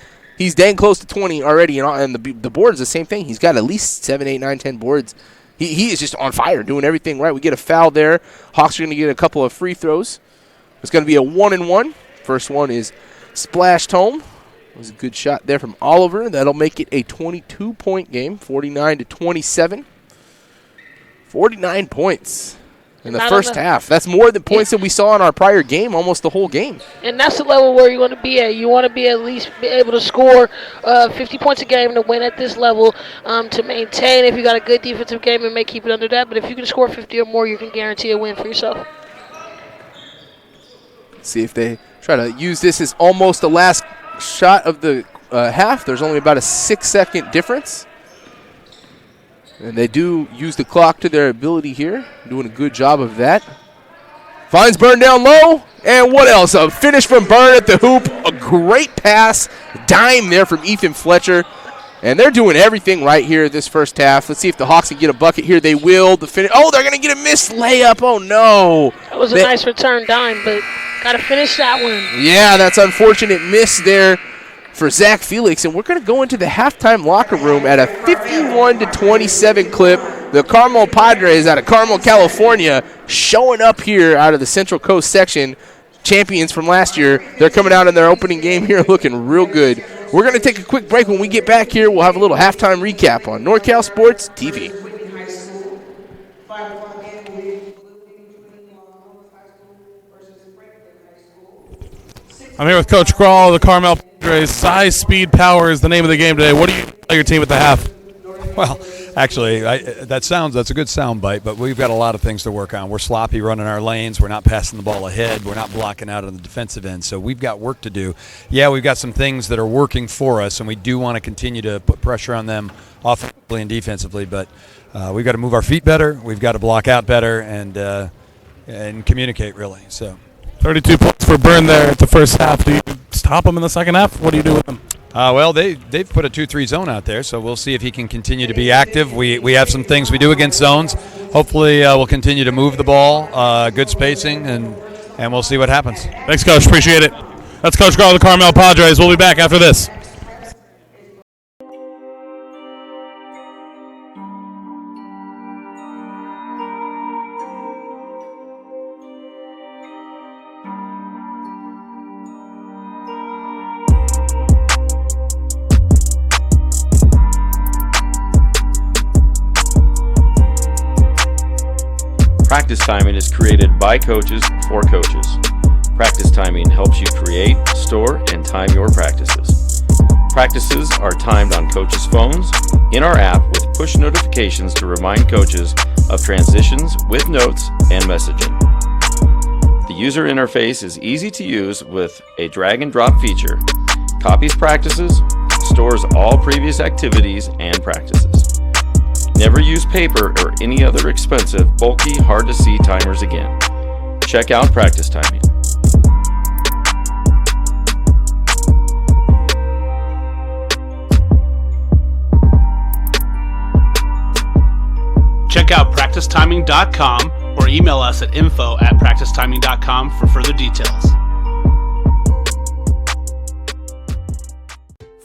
dang close to 20 already, and the board's the same thing. He's got at least 7, 8, 9, 10 boards. He is just on fire, doing everything right. We get a foul there. Hawks are going to get a couple of free throws. It's going to be a 1-and-1. First one is splashed home. It was a good shot there from Oliver. That'll make it a 22-point game, 49-27. 49 points in the first half. That's more than points that we saw in our prior game, almost the whole game. And that's the level where you want to be at. You want to be at least be able to score 50 points a game to win at this level, to maintain if you got a good defensive game and may keep it under that. But if you can score 50 or more, you can guarantee a win for yourself. See if they try to use this as almost the last shot of the half. There's only about a 6-second difference. And they do use the clock to their ability here. Doing a good job of that. Finds Byrne down low. And what else? A finish from Byrne at the hoop. A great pass. Dime there from Ethan Fletcher. And they're doing everything right here this first half. Let's see if the Hawks can get a bucket here. They will. The finish. Oh, they're going to get a missed layup. Oh, no. That was a nice return dime, but got to finish that one. Yeah, that's unfortunate miss there for Zach Felix, and we're going to go into the halftime locker room at a 51-27 clip. The Carmel Padres out of Carmel, California, showing up here out of the Central Coast section, champions from last year. They're coming out in their opening game here looking real good. We're going to take a quick break. When we get back here, we'll have a little halftime recap on NorCal Sports TV. I'm here with Coach Crawl of the Carmel Padres. Size, speed, power is the name of the game today. What do you tell your team at the half? Well, actually, that's a good sound bite, but we've got a lot of things to work on. We're sloppy running our lanes. We're not passing the ball ahead. We're not blocking out on the defensive end. So we've got work to do. Yeah, we've got some things that are working for us, and we do want to continue to put pressure on them offensively and defensively, but we've got to move our feet better. We've got to block out better and communicate, really. So 32 points for Byrne there at the first half. Do you stop him in the second half? What do you do with him? Well, they've put a 2-3 zone out there, so we'll see if he can continue to be active. We have some things we do against zones. Hopefully we'll continue to move the ball, good spacing, and we'll see what happens. Thanks, Coach. Appreciate it. That's Coach Carl of the Carmel Padres. We'll be back after this. Practice timing is created by coaches for coaches. Practice timing helps you create, store, and time your practices. Practices are timed on coaches' phones, in our app with push notifications to remind coaches of transitions with notes and messaging. The user interface is easy to use with a drag and drop feature, copies practices, stores all previous activities and practices. Never use paper or any other expensive, bulky, hard-to-see timers again. Check out practice timing. Check out practicetiming.com or email us at info@practicetiming.com for further details.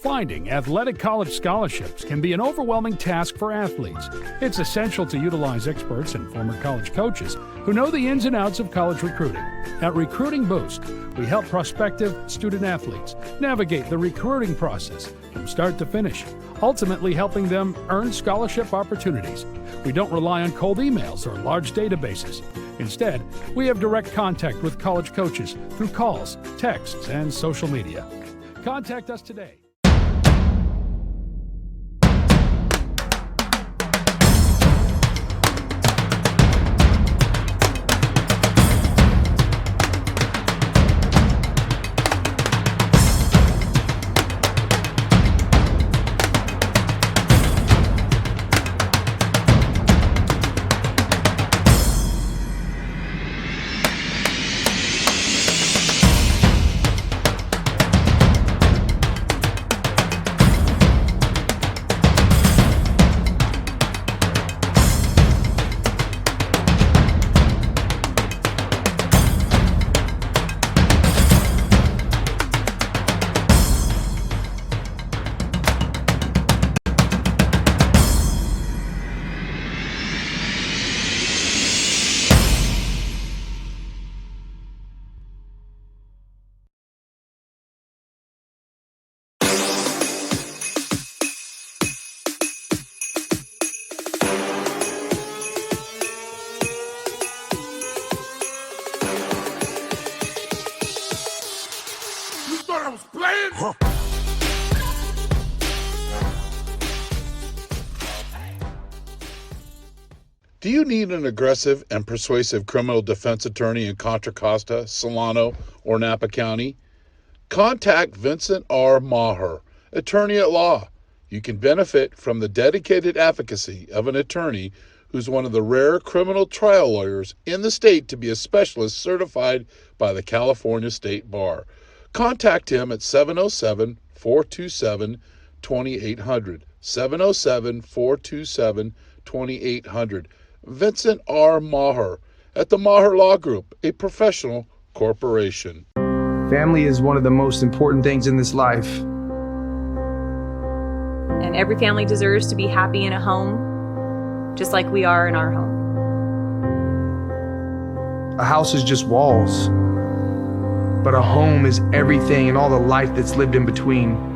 Finding athletic college scholarships can be an overwhelming task for athletes. It's essential to utilize experts and former college coaches who know the ins and outs of college recruiting. At Recruiting Boost, we help prospective student athletes navigate the recruiting process from start to finish, ultimately helping them earn scholarship opportunities. We don't rely on cold emails or large databases. Instead, we have direct contact with college coaches through calls, texts, and social media. Contact us today. Do you need an aggressive and persuasive criminal defense attorney in Contra Costa, Solano, or Napa County? Contact Vincent R. Maher, attorney at law. You can benefit from the dedicated advocacy of an attorney who's one of the rare criminal trial lawyers in the state to be a specialist certified by the California State Bar. Contact him at 707-427-2800. 707-427-2800. Vincent R. Maher at the Maher Law Group, a professional corporation. Family is one of the most important things in this life. And every family deserves to be happy in a home, just like we are in our home. A house is just walls, but a home is everything and all the life that's lived in between.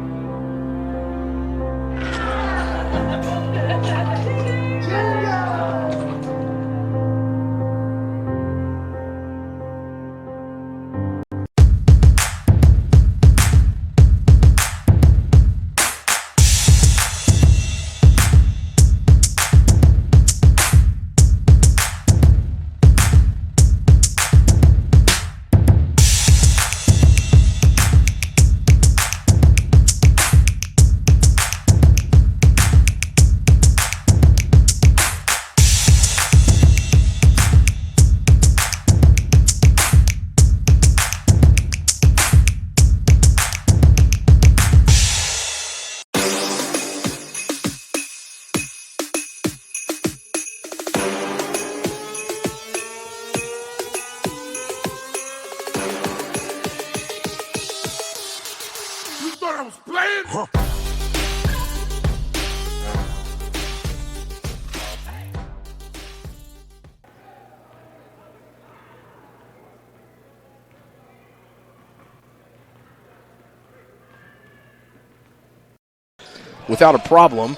Without a problem.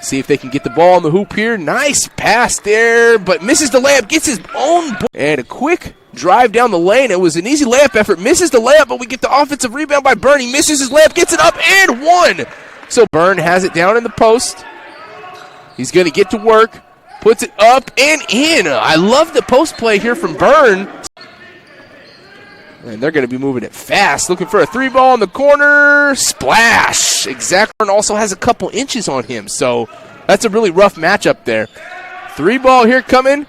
See if they can get the ball on the hoop here. Nice pass there, but misses the layup, gets his own ball. And a quick drive down the lane. It was an easy layup effort. Misses the layup, but we get the offensive rebound by Byrne. He misses his layup, gets it up, and one. So Byrne has it down in the post. He's going to get to work. Puts it up and in. I love the post play here from Byrne. And they're going to be moving it fast. Looking for a three ball in the corner. Splash. Exactly. And also has a couple inches on him. So that's a really rough matchup there. Three ball here coming.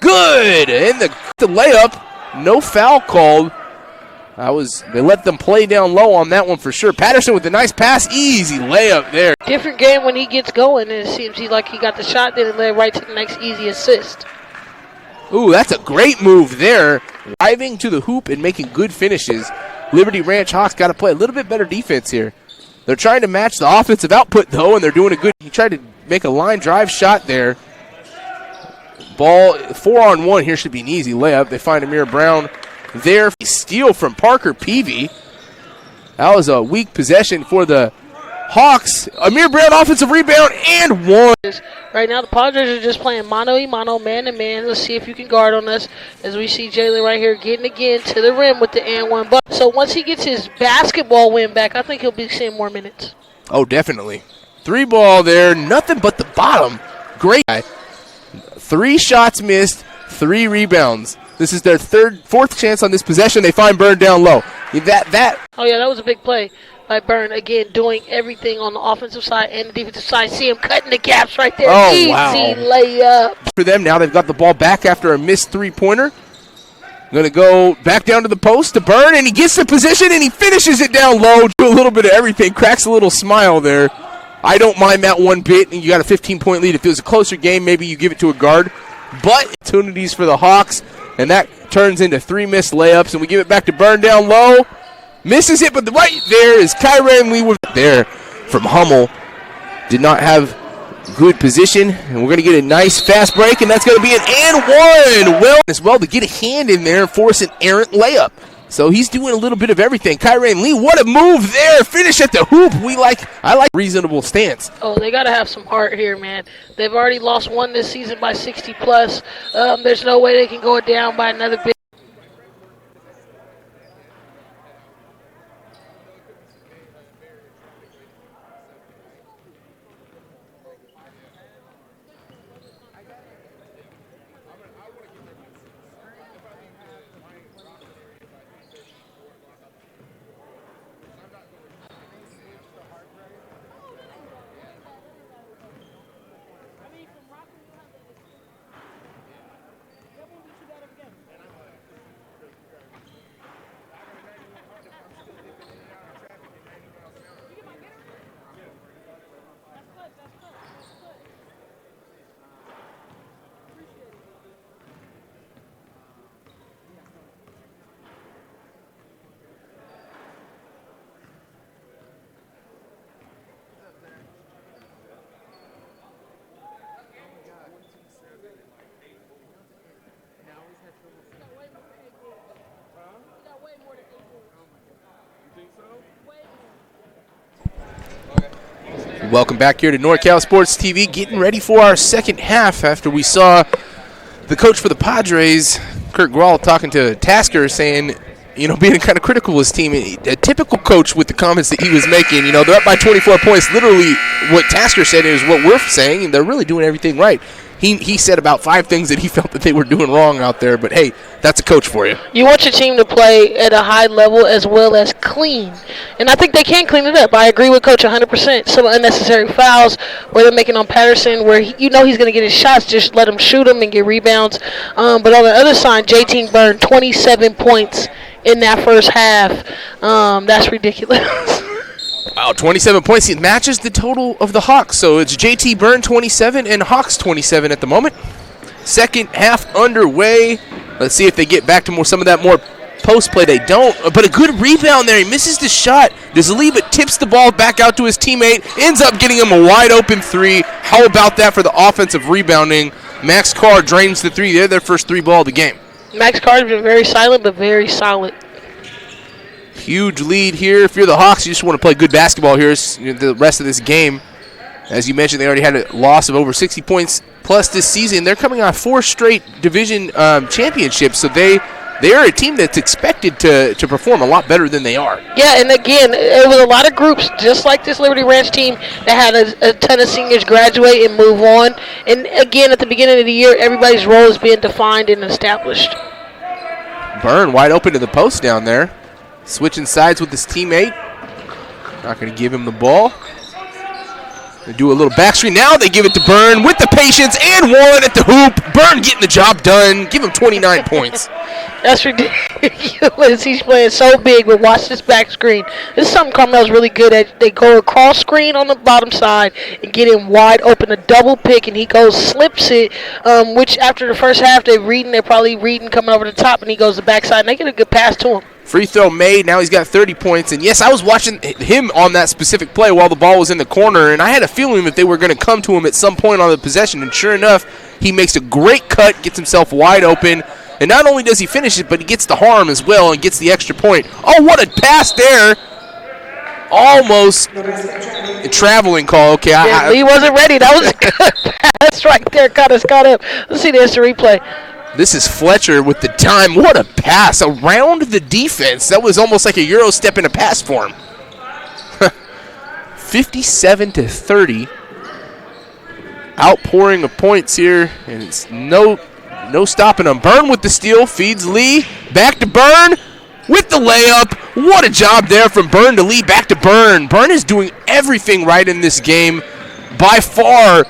Good. And the layup. No foul called. They let them play down low on that one for sure. Patterson with a nice pass. Easy layup there. Different game when he gets going, and it seems like he got the shot, then it led right to the next easy assist. Ooh, that's a great move there. Driving to the hoop and making good finishes. Liberty Ranch Hawks got to play a little bit better defense here. They're trying to match the offensive output, though, and they're doing a good. He tried to make a line drive shot there. Ball 4-on-1 here should be an easy layup. They find Amir Brown there. Steal from Parker Peavy. That was a weak possession for the Hawks. Amir Brown offensive rebound and one. Right now the Padres are just playing mano-y-mano, man-to-man. Let's see if you can guard on us as we see Jalen right here getting again to the rim with the and one. So once he gets his basketball win back, I think he'll be seeing more minutes. Oh, definitely. Three ball there. Nothing but the bottom. Great. 3 shots missed, 3 rebounds. This is their fourth chance on this possession. They find Byrne down low. Oh, yeah, that was a big play by Byrne. Again, doing everything on the offensive side and the defensive side. See him cutting the gaps right there. Oh, easy wow. layup. For them now, they've got the ball back after a missed three-pointer. Going to go back down to the post to Byrne, and he gets the position, and he finishes it down low. Do a little bit of everything. Cracks a little smile there. I don't mind that one bit, and you got a 15-point lead. If it was a closer game, maybe you give it to a guard. But opportunities for the Hawks, and that turns into 3 missed layups, and we give it back to Byrne down low. Misses it, but right there is Kyran Lee with there from Hummel. Did not have good position, and we're going to get a nice fast break, and that's going to be an and one. Well, as well to get a hand in there and force an errant layup. So he's doing a little bit of everything. Kyran Lee, what a move there. Finish at the hoop. I like reasonable stance. Oh, they got to have some heart here, man. They've already lost one this season by 60+. There's no way they can go down by another big. Welcome back here to NorCal Sports TV, getting ready for our second half after we saw the coach for the Padres, Kurt Grawl, talking to Tasker, saying, being kind of critical of his team. A typical coach with the comments that he was making. They're up by 24 points. Literally what Tasker said is what we're saying, and they're really doing everything right. He said about 5 things that he felt that they were doing wrong out there, but hey, that's a coach for you. You want your team to play at a high level as well as clean, and I think they can clean it up. I agree with Coach 100%. Some unnecessary fouls where they're making on Patterson, where he's going to get his shots, just let him shoot them and get rebounds. But on the other side, JT Byrne, 27 points in that first half. That's ridiculous. Wow, 27 points. It matches the total of the Hawks. So it's JT Byrne 27 and Hawks 27 at the moment. Second half underway. Let's see if they get back to some of that more post play. They don't, but a good rebound there. He misses the shot. Does leave it, tips the ball back out to his teammate, ends up getting him a wide open 3. How about that for the offensive rebounding? Max Carr drains the 3. They're their first 3 ball of the game. Max Carr's been very silent, but very solid. Huge lead here. If you're the Hawks, you just want to play good basketball here the rest of this game. As you mentioned, they already had a loss of over 60 points plus this season. They're coming off 4 straight division championships, so they are a team that's expected to perform a lot better than they are. Yeah, and again, it was a lot of groups, just like this Liberty Ranch team, that had a ton of seniors graduate and move on. And again, at the beginning of the year, everybody's role is being defined and established. Byrne wide open to the post down there. Switching sides with his teammate. Not going to give him the ball. They do a little back screen. Now they give it to Byrne with the patience and one at the hoop. Byrne getting the job done. Give him 29 points. That's ridiculous. He's playing so big, but watch this back screen. This is something Carmel's really good at. They go across screen on the bottom side and get him wide open, a double pick, and he goes, slips it, which after the first half they're probably reading coming over the top, and he goes to the backside, and they get a good pass to him. Free throw made. Now he's got 30 points. And, yes, I was watching him on that specific play while the ball was in the corner, and I had a feeling that they were going to come to him at some point on the possession. And sure enough, he makes a great cut, gets himself wide open. And not only does he finish it, but he gets the harm as well and gets the extra point. Oh, what a pass there. Almost a traveling call. Okay, yeah, Lee wasn't ready. That was a good pass right there. Caught up. Let's see the instant replay. This is Fletcher with the time. What a pass around the defense. That was almost like a Euro step in a pass form. 57-30. Outpouring of points here, and it's no stopping them. Byrne with the steal, feeds Lee. Back to Byrne with the layup. What a job there from Byrne to Lee. Back to Byrne. Byrne is doing everything right in this game. By far,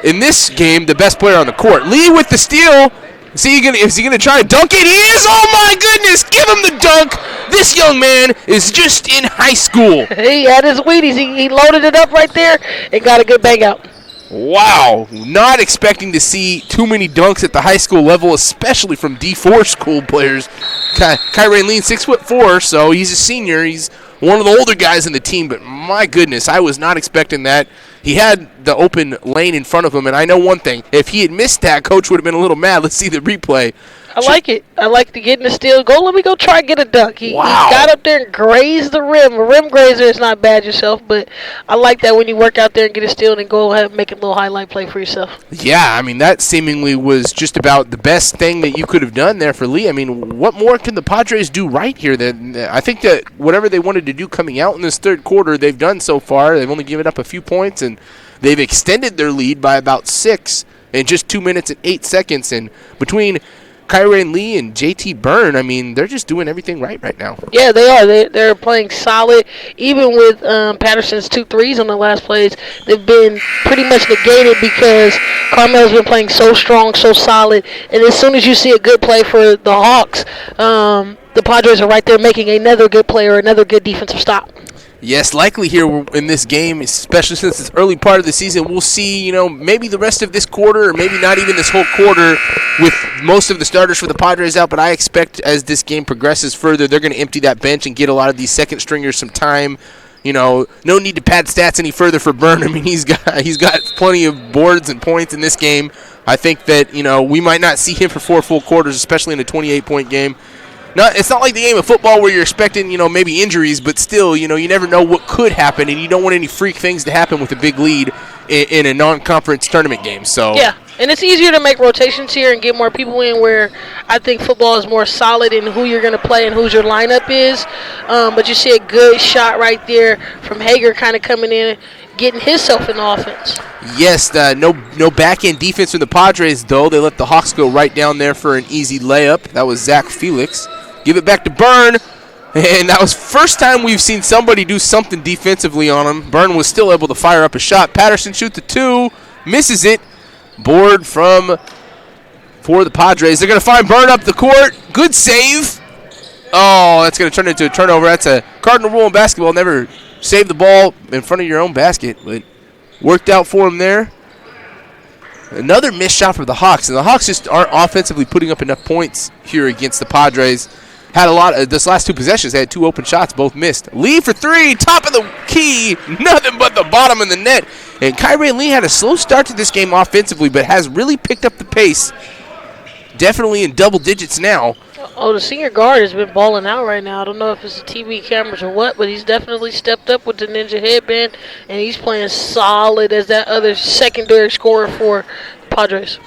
in this game, the best player on the court. Lee with the steal. Is he gonna try to dunk it? He is! Oh my goodness! Give him the dunk! This young man is just in high school. He had his Wheaties. He loaded it up right there and got a good bang out. Wow. Not expecting to see too many dunks at the high school level, especially from D4 school players. Kyrie Lean, 6'4", so he's a senior. He's one of the older guys in the team, but my goodness, I was not expecting that. He had the open lane in front of him, and I know one thing. If he had missed that, Coach would have been a little mad. Let's see the replay. I like it. I like to get in the steal. Let me go try and get a dunk. He got up there and grazed the rim. A rim grazer is not bad yourself, but I like that when you work out there and get a steal and go ahead and make a little highlight play for yourself. Yeah, I mean, that seemingly was just about the best thing that you could have done there for Lee. I mean, what more can the Padres do right here? I think that whatever they wanted to do coming out in this third quarter, they've done so far. They've only given up a few points, and they've extended their lead by about 6 in just 2 minutes and 8 seconds. And between Kyrie Lee and JT Byrne, I mean, they're just doing everything right now. Yeah, they are. They're playing solid. Even with Patterson's 2 threes on the last plays, they've been pretty much negated because Carmel's been playing so strong, so solid. And as soon as you see a good play for the Hawks, the Padres are right there making another good play or another good defensive stop. Yes, likely here in this game, especially since it's early part of the season, we'll see, maybe the rest of this quarter or maybe not even this whole quarter with most of the starters for the Padres out. But I expect as this game progresses further, they're going to empty that bench and get a lot of these second stringers some time. No need to pad stats any further for Byrne. I mean, he's got plenty of boards and points in this game. I think that, we might not see him for 4 full quarters, especially in a 28-point game. it's not like the game of football where you're expecting, maybe injuries, but still, you never know what could happen, and you don't want any freak things to happen with a big lead in a non-conference tournament game. So yeah, and it's easier to make rotations here and get more people in, where I think football is more solid in who you're going to play and whose your lineup is. But you see a good shot right there from Hager kind of coming in, getting himself in the offense. Yes, no back-end defense from the Padres, though. They let the Hawks go right down there for an easy layup. That was Zach Felix. Give it back to Byrne, and that was first time we've seen somebody do something defensively on him. Byrne was still able to fire up a shot. Patterson shoots the 2, misses it. Board for the Padres. They're going to find Byrne up the court. Good save. Oh, that's going to turn into a turnover. That's a cardinal rule in basketball. Never save the ball in front of your own basket, but worked out for him there. Another missed shot for the Hawks, and the Hawks just aren't offensively putting up enough points here against the Padres. Had a lot of this last 2 possessions. They had 2 open shots, both missed. Lee for 3, top of the key, nothing but the bottom of the net. And Kyrie Lee had a slow start to this game offensively, but has really picked up the pace. Definitely in double digits now. Oh, the senior guard has been balling out right now. I don't know if it's the TV cameras or what, but he's definitely stepped up with the ninja headband, and he's playing solid as that other secondary scorer for the Padres.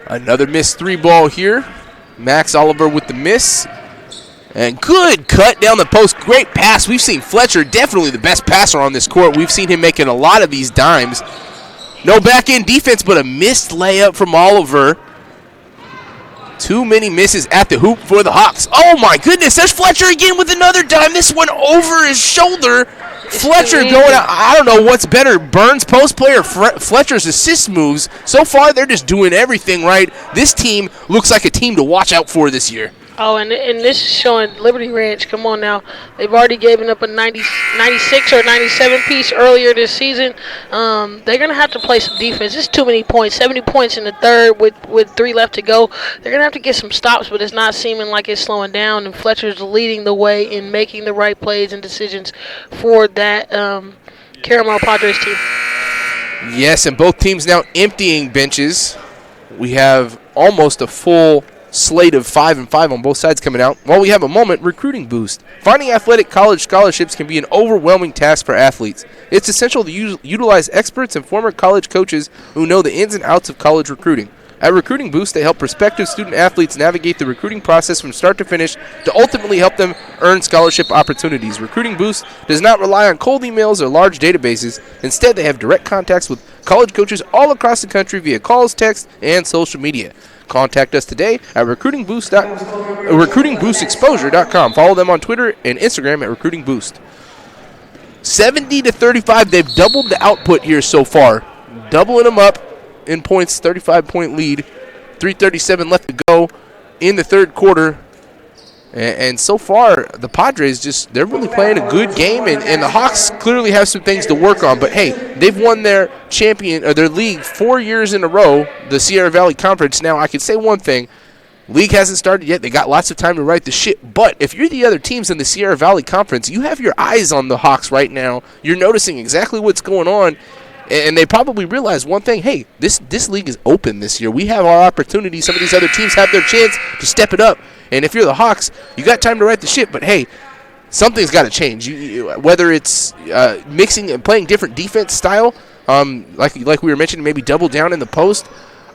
Another missed 3 ball here. Max Oliver with the miss. And good cut down the post. Great pass. We've seen Fletcher, definitely the best passer on this court. We've seen him making a lot of these dimes. No back-end defense, but a missed layup from Oliver. Too many misses at the hoop for the Hawks. Oh, my goodness. There's Fletcher again with another dime. This one over his shoulder. Fletcher going out. I don't know what's better, Burns' post play or Fletcher's assist moves. So far, they're just doing everything right. This team looks like a team to watch out for this year. Oh, and this is showing Liberty Ranch. Come on now. They've already given up a 96 or 97 piece earlier this season. They're going to have to play some defense. It's too many points. 70 points in the third with 3 left to go. They're going to have to get some stops, but it's not seeming like it's slowing down. And Fletcher's leading the way in making the right plays and decisions for that Carmel Padres team. Yes, and both teams now emptying benches. We have almost a full slate of 5-5 on both sides coming out. While we have a moment, recruiting boost. Finding athletic college scholarships can be an overwhelming task for athletes. It's essential to utilize experts and former college coaches who know the ins and outs of college recruiting. At Recruiting Boost, they help prospective student athletes navigate the recruiting process from start to finish to ultimately help them earn scholarship opportunities. Recruiting Boost does not rely on cold emails or large databases. Instead, they have direct contacts with college coaches all across the country via calls, text, and social media. Contact us today at recruitingboostexposure.com. Follow them on Twitter and Instagram at Recruiting Boost. 70-35, they've doubled the output here so far. Doubling them up in points, 35-point lead. 3:37 left to go in the third quarter. And so far, the Padres they're really playing a good game, and the Hawks clearly have some things to work on. But hey, they've won their their league 4 years in a row, the Sierra Valley Conference. Now, I can say one thing. League hasn't started yet. They got lots of time to right the ship. But if you're the other teams in the Sierra Valley Conference, you have your eyes on the Hawks right now. You're noticing exactly what's going on. And they probably realize one thing, hey, this league is open this year. We have our opportunity. Some of these other teams have their chance to step it up. And if you're the Hawks, you got time to right the ship. But, hey, something's got to change. Whether it's mixing and playing different defense style, like we were mentioning, maybe double down in the post.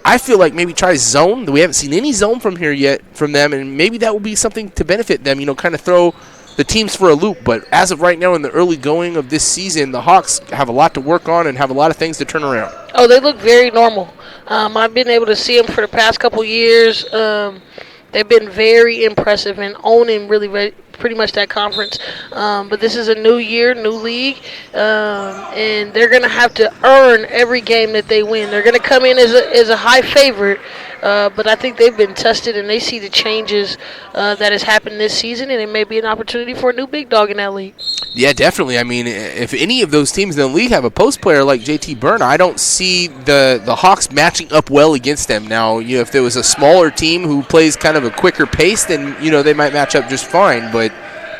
I feel like maybe try zone. We haven't seen any zone from here yet from them, and maybe that will be something to benefit them, kind of throw the teams for a loop. But as of right now in the early going of this season, the Hawks have a lot to work on and have a lot of things to turn around. Oh, they look very normal. I've been able to see them for the past couple years. They've been very impressive and owning really pretty much that conference. But this is a new year, new league, and they're going to have to earn every game that they win. They're going to come in as a high favorite, but I think they've been tested and they see the changes that has happened this season, and it may be an opportunity for a new big dog in that league. Yeah, definitely. I mean, if any of those teams in the league have a post player like JT Byrne, I don't see the Hawks matching up well against them. Now, if there was a smaller team who plays kind of a quicker pace, then, they might match up just fine. But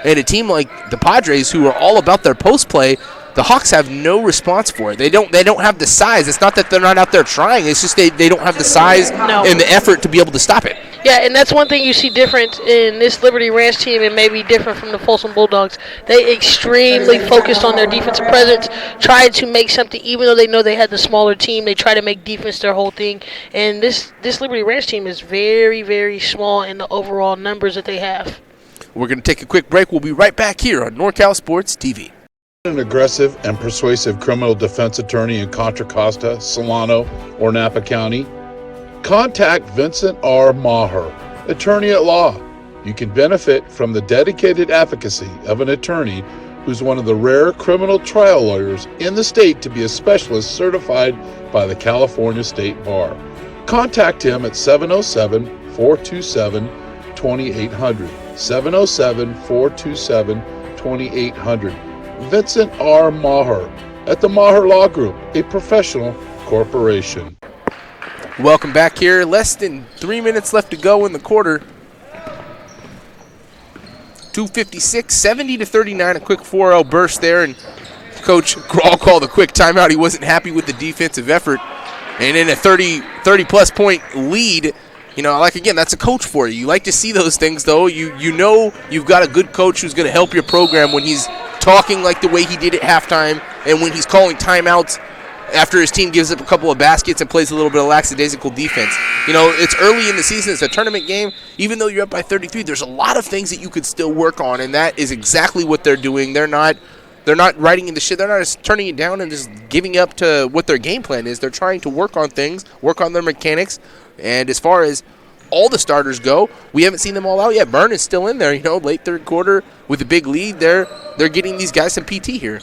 And a team like the Padres, who are all about their post play, the Hawks have no response for it. They don't have the size. It's not that they're not out there trying. It's just they don't have the size and the effort to be able to stop it. Yeah, and that's one thing you see different in this Liberty Ranch team and maybe different from the Folsom Bulldogs. They extremely focused on their defensive presence, tried to make something, even though they know they had the smaller team, they try to make defense their whole thing. And this Liberty Ranch team is very, very small in the overall numbers that they have. We're going to take a quick break. We'll be right back here on NorCal Sports TV. An aggressive and persuasive criminal defense attorney in Contra Costa, Solano, or Napa County? Contact Vincent R. Maher, attorney at law. You can benefit from the dedicated advocacy of an attorney who's one of the rare criminal trial lawyers in the state to be a specialist certified by the California State Bar. Contact him at 707-427-2800. 707-427-2800. Vincent R. Maher at the Maher Law Group, a professional corporation. Welcome back here. Less than 3 minutes left to go in the quarter. 2:56, 70-39, a quick 4-0 burst there, and Coach Grawl called a quick timeout. He wasn't happy with the defensive effort. And in a 30-plus point lead, again, that's a coach for you. You like to see those things, though. You know you've got a good coach who's going to help your program when he's talking like the way he did at halftime and when he's calling timeouts after his team gives up a couple of baskets and plays a little bit of lackadaisical defense. It's early in the season. It's a tournament game. Even though you're up by 33, there's a lot of things that you could still work on, and that is exactly what they're doing. They're not writing in the shit. They're not just turning it down and just giving up to what their game plan is. They're trying to work on things, work on their mechanics, and as far as all the starters go, we haven't seen them all out yet. Byrne is still in there, late third quarter with a big lead. They're getting these guys some PT here.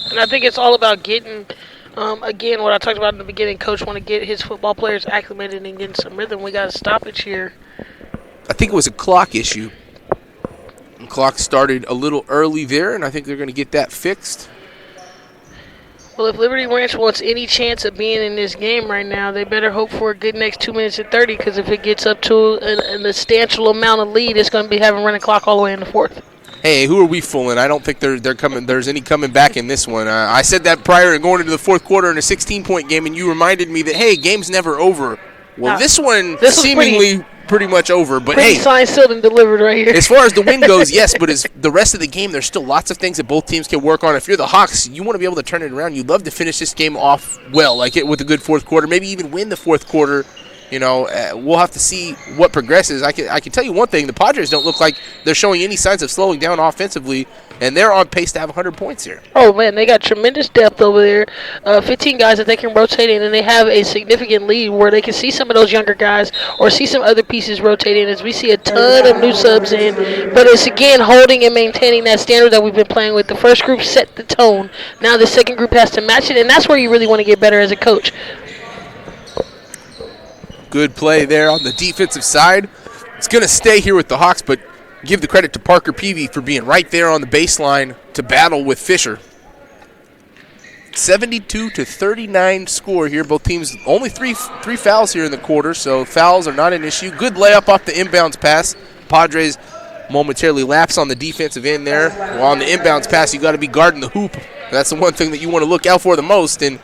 And I think it's all about getting, again, what I talked about in the beginning, Coach want to get his football players acclimated and getting some rhythm. We got a stoppage here. I think it was a clock issue. The clock started a little early there, and I think they're going to get that fixed. Well, if Liberty Ranch wants any chance of being in this game right now, they better hope for a good next 2 minutes and 30, because if it gets up to a substantial amount of lead, it's going to be having running clock all the way in the fourth. Hey, who are we fooling? I don't think they're coming. There's any coming back in this one. I said that prior to going into the fourth quarter in a 16-point game, and you reminded me that, hey, game's never over. Well, this one seemingly pretty much over. But hey, signed, sealed, and delivered right here. As far as the win goes, yes, but as the rest of the game, there's still lots of things that both teams can work on. If you're the Hawks, you want to be able to turn it around. You'd love to finish this game off well, with a good fourth quarter, maybe even win the fourth quarter. We'll have to see what progresses. I can tell you one thing: the Padres don't look like they're showing any signs of slowing down offensively, and they're on pace to have 100 points here. Oh man, they got tremendous depth over there. 15 guys that they can rotate in, and they have a significant lead where they can see some of those younger guys or see some other pieces rotating. As we see a ton of new subs in, but it's again holding and maintaining that standard that we've been playing with. The first group set the tone. Now the second group has to match it, and that's where you really want to get better as a coach. Good play there on the defensive side. It's going to stay here with the Hawks, but give the credit to Parker Peavy for being right there on the baseline to battle with Fisher. 72-39 score here. Both teams only three fouls here in the quarter, so fouls are not an issue. Good layup off the inbounds pass. Padres momentarily lapse on the defensive end there. Well, on the inbounds pass, you got to be guarding the hoop. That's the one thing that you want to look out for the most, and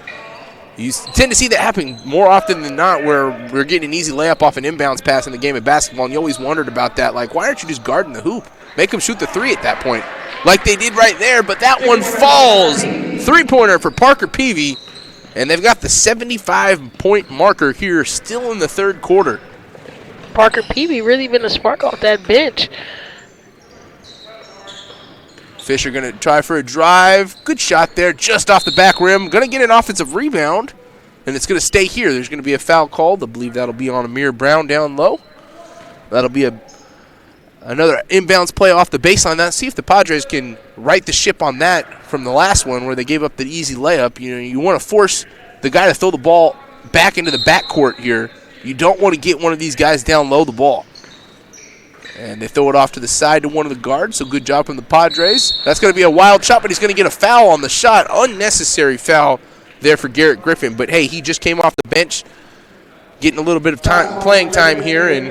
you tend to see that happen more often than not, where we're getting an easy layup off an inbounds pass in the game of basketball, and you always wondered about that. Like, why aren't you just guarding the hoop? Make them shoot the three at that point, like they did right there, but that one falls. Three-pointer for Parker Peavy, and they've got the 75-point marker here still in the third quarter. Parker Peavy really been a spark off that bench. Fisher going to try for a drive. Good shot there, just off the back rim. Going to get an offensive rebound, and it's going to stay here. There's going to be a foul called. I believe that'll be on Amir Brown down low. That'll be another inbounds play off the baseline. Let's see if the Padres can right the ship on that from the last one where they gave up the easy layup. You want to force the guy to throw the ball back into the backcourt here. You don't want to get one of these guys down low the ball. And they throw it off to the side to one of the guards, so good job from the Padres. That's going to be a wild shot, but he's going to get a foul on the shot. Unnecessary foul there for Garrett Griffin. But, hey, he just came off the bench, getting a little bit of playing time here, and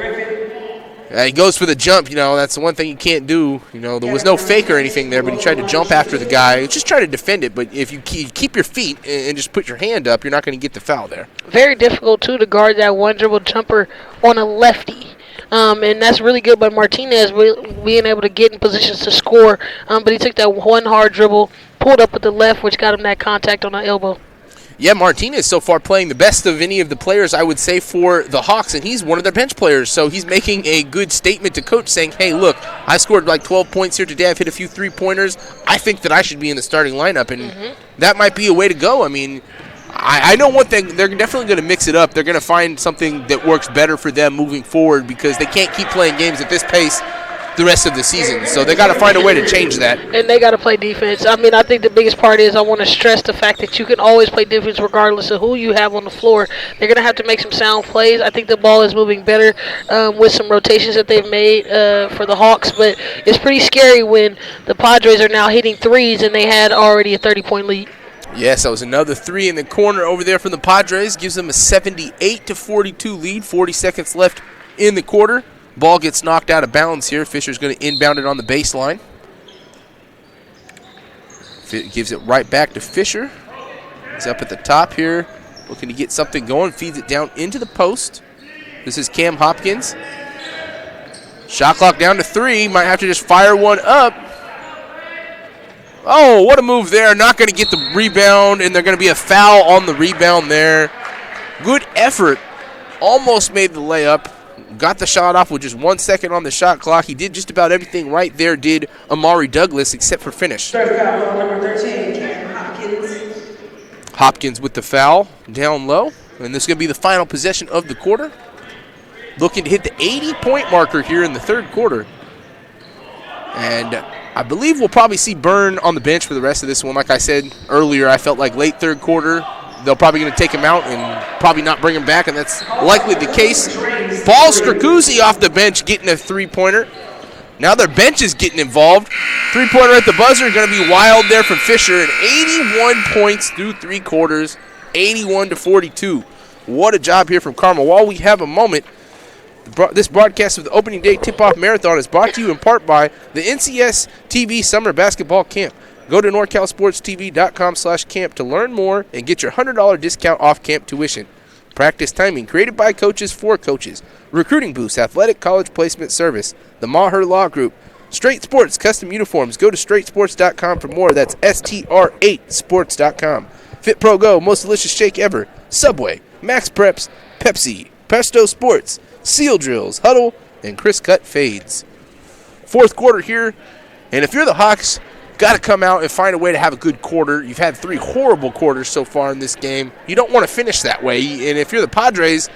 He goes for the jump. That's the one thing you can't do. There was no fake or anything there, but he tried to jump after the guy. Just trying to defend it, but if you keep your feet and just put your hand up, you're not going to get the foul there. Very difficult, too, to guard that one dribble jumper on a lefty. And that's really good by Martinez being able to get in positions to score. But he took that one hard dribble, pulled up with the left, which got him that contact on the elbow. Yeah, Martinez so far playing the best of any of the players, I would say, for the Hawks, and he's one of their bench players. So he's making a good statement to coach saying, hey, look, I scored like 12 points here today. I've hit a few three-pointers. I think that I should be in the starting lineup, and that might be a way to go. I mean, I know one thing. They're definitely going to mix it up. They're going to find something that works better for them moving forward because they can't keep playing games at this pace the rest of the season. So they got to find a way to change that. And they got to play defense. I mean, I think the biggest part is I want to stress the fact that you can always play defense regardless of who you have on the floor. They're going to have to make some sound plays. I think the ball is moving better with some rotations that they've made for the Hawks, but it's pretty scary when the Padres are now hitting threes and they had already a 30-point lead. Yes, that was another three in the corner over there from the Padres. Gives them a 78-42 lead. 40 seconds left in the quarter. Ball gets knocked out of bounds here. Fisher's going to inbound it on the baseline. Gives it right back to Fisher. He's up at the top here, looking to get something going. Feeds it down into the post. This is Cam Hopkins. Shot clock down to 3. Might have to just fire one up. Oh, what a move there. Not going to get the rebound, and they're going to be a foul on the rebound there. Good effort. Almost made the layup. Got the shot off with just 1 second on the shot clock. He did just about everything right there, did Amari Douglas, except for finish. Number 13, Hopkins. Hopkins with the foul down low. And this is going to be the final possession of the quarter. Looking to hit the 80-point marker here in the third quarter. And I believe we'll probably see Byrne on the bench for the rest of this one. Like I said earlier, I felt like late third quarter, they'll probably going to take him out and probably not bring him back, and that's likely the case. Paul Stracuzzi off the bench getting a three-pointer. Now their bench is getting involved. Three-pointer at the buzzer, going to be wild there from Fisher, and 81 points through 3 quarters, 81-42. What a job here from Carmel. While we have a moment, this broadcast of the opening day tip-off marathon is brought to you in part by the NCS TV Summer Basketball Camp. Go to NorCalSportsTV.com/camp to learn more and get your $100 discount off camp tuition. Practice timing created by coaches for coaches. Recruiting boosts, athletic college placement service. The Maher Law Group. Straight Sports custom uniforms. Go to straightsports.com for more. That's STR8sports.com. Fit Pro Go, most delicious shake ever. Subway, Max Preps, Pepsi, Pesto Sports, Seal Drills, Huddle, and Chris Cut Fades. Fourth quarter here, and if you're the Hawks, got to come out and find a way to have a good quarter. You've had 3 horrible quarters so far in this game. You don't want to finish that way. And if you're the Padres,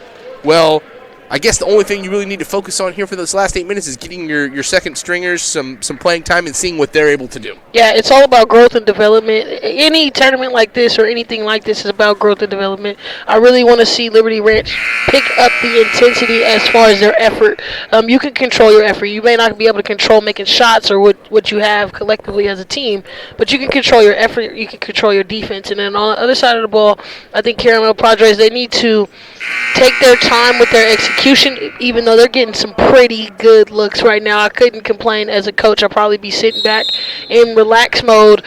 well, I guess the only thing you really need to focus on here for those last 8 minutes is getting your second stringers some playing time and seeing what they're able to do. Yeah, it's all about growth and development. Any tournament like this or anything like this is about growth and development. I really want to see Liberty Ranch pick up the intensity as far as their effort. You can control your effort. You may not be able to control making shots or what you have collectively as a team, but you can control your effort. You can control your defense. And then on the other side of the ball, I think Carmel Padres, they need to take their time with their execution, even though they're getting some pretty good looks right now. I couldn't complain as a coach. I'll probably be sitting back in relax mode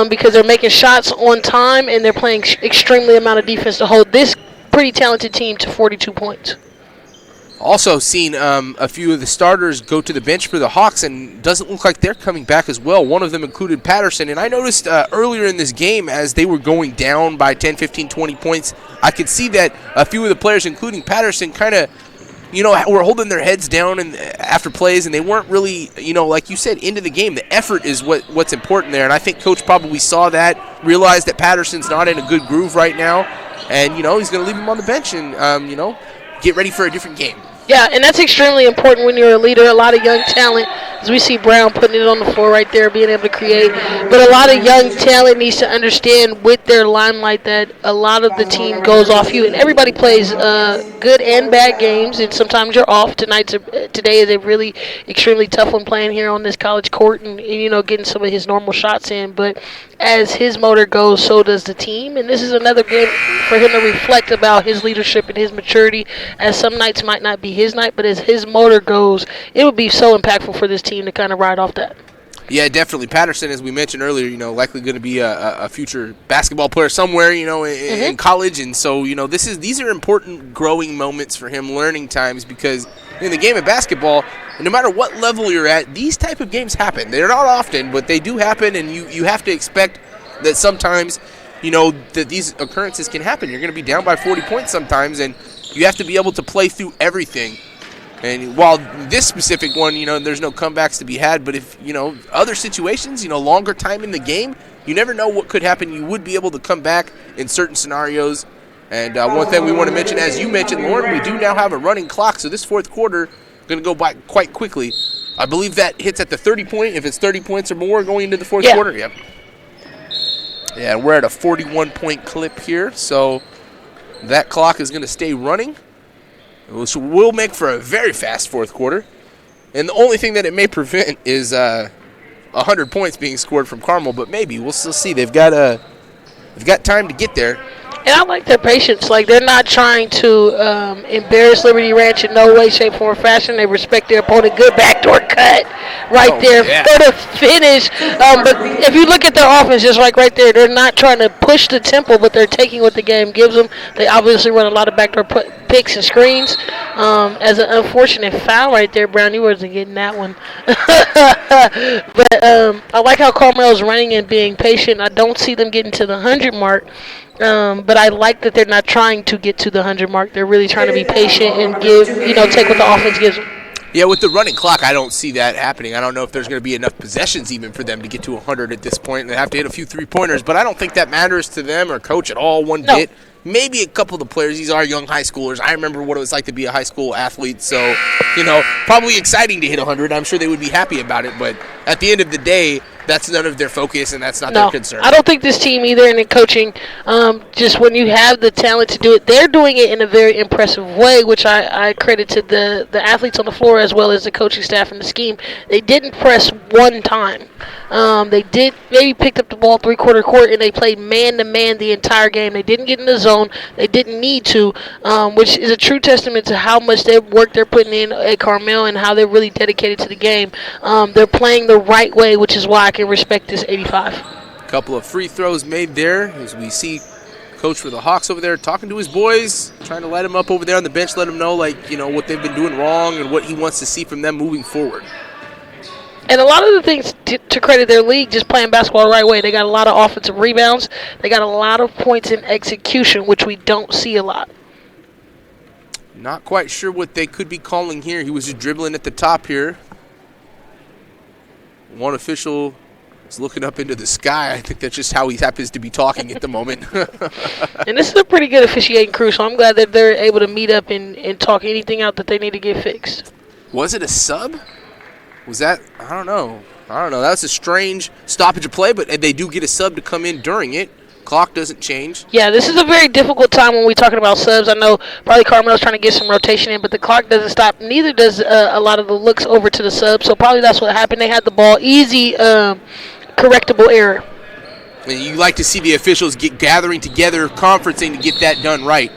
because they're making shots on time and they're playing extremely amount of defense to hold this pretty talented team to 42 points. Also seen a few of the starters go to the bench for the Hawks, and doesn't look like they're coming back as well. One of them included Patterson, and I noticed earlier in this game as they were going down by 10, 15, 20 points, I could see that a few of the players, including Patterson, kind of, were holding their heads down and after plays, and they weren't really, like you said, into the game. The effort is what's important there, and I think Coach probably saw that, realized that Patterson's not in a good groove right now, and, he's going to leave him on the bench and, get ready for a different game. Yeah, and that's extremely important when you're a leader. A lot of young talent, as we see Brown putting it on the floor right there, being able to create. But a lot of young talent needs to understand with their limelight that a lot of the team goes off you. And everybody plays good and bad games, and sometimes you're off. Today is a really extremely tough one playing here on this college court and getting some of his normal shots in. But as his motor goes, so does the team. And this is another game for him to reflect about his leadership and his maturity, as some nights might not be his night, but as his motor goes, it would be so impactful for this team to kind of ride off that. Yeah, definitely. Patterson, as we mentioned earlier, likely going to be a future basketball player somewhere, in college. And so, these are important growing moments for him, learning times, because in the game of basketball, no matter what level you're at, these type of games happen. They're not often, but they do happen, and you have to expect that sometimes, that these occurrences can happen. You're going to be down by 40 points sometimes, and you have to be able to play through everything. And while this specific one, there's no comebacks to be had, but if, other situations, longer time in the game, you never know what could happen. You would be able to come back in certain scenarios. And one thing we want to mention, as you mentioned, Lauren, we do now have a running clock, so this fourth quarter going to go by quite quickly. I believe that hits at the 30 point, if it's 30 points or more going into the fourth quarter. Yep. Yeah, we're at a 41-point clip here, so that clock is going to stay running. Which will make for a very fast fourth quarter. And the only thing that it may prevent is 100 points being scored from Carmel, but maybe. We'll still see. They've got time to get there. And I like their patience. Like, they're not trying to embarrass Liberty Ranch in no way, shape, form, or fashion. They respect their opponent. Good backdoor cut there for the finish. But if you look at their offense, just like right there, they're not trying to push the tempo, but they're taking what the game gives them. They obviously run a lot of backdoor picks and screens. As an unfortunate foul right there, Brown, you wasn't getting that one. But I like how Carmel's running and being patient. I don't see them getting to the 100 mark. But I like that they're not trying to get to the 100 mark. They're really trying to be patient and take what the offense gives them. Yeah, with the running clock, I don't see that happening. I don't know if there's going to be enough possessions even for them to get to 100 at this point. They have to hit a few three-pointers, but I don't think that matters to them or coach at all one bit. Maybe a couple of the players. These are young high schoolers. I remember what it was like to be a high school athlete, so, probably exciting to hit 100. I'm sure they would be happy about it, but at the end of the day, that's none of their focus, and that's not their concern. I don't think this team either, and in coaching, just when you have the talent to do it, they're doing it in a very impressive way, which I credit to the athletes on the floor as well as the coaching staff and the scheme. They didn't press one time. They did maybe picked up the ball three-quarter court, and they played man-to-man the entire game. They didn't get in the zone. They didn't need to, which is a true testament to how much work they're putting in at Carmel and how they're really dedicated to the game. They're playing the right way, which is why I can respect this 85. A couple of free throws made there as we see coach for the Hawks over there talking to his boys, trying to light them up over there on the bench, let them know, what they've been doing wrong and what he wants to see from them moving forward. And a lot of the things to credit their league, just playing basketball the right way. They got a lot of offensive rebounds. They got a lot of points in execution, which we don't see a lot. Not quite sure what they could be calling here. He was just dribbling at the top here. One official is looking up into the sky. I think that's just how he happens to be talking at the moment. And this is a pretty good officiating crew, so I'm glad that they're able to meet up and talk anything out that they need to get fixed. Was it a sub? Was that? I don't know. That was a strange stoppage of play, but they do get a sub to come in during it. Clock doesn't change. Yeah, this is a very difficult time when we're talking about subs. I know probably Carmel's trying to get some rotation in, but the clock doesn't stop. Neither does a lot of the looks over to the subs, so probably that's what happened. They had the ball. Easy correctable error. And you like to see the officials gathering together, conferencing to get that done right.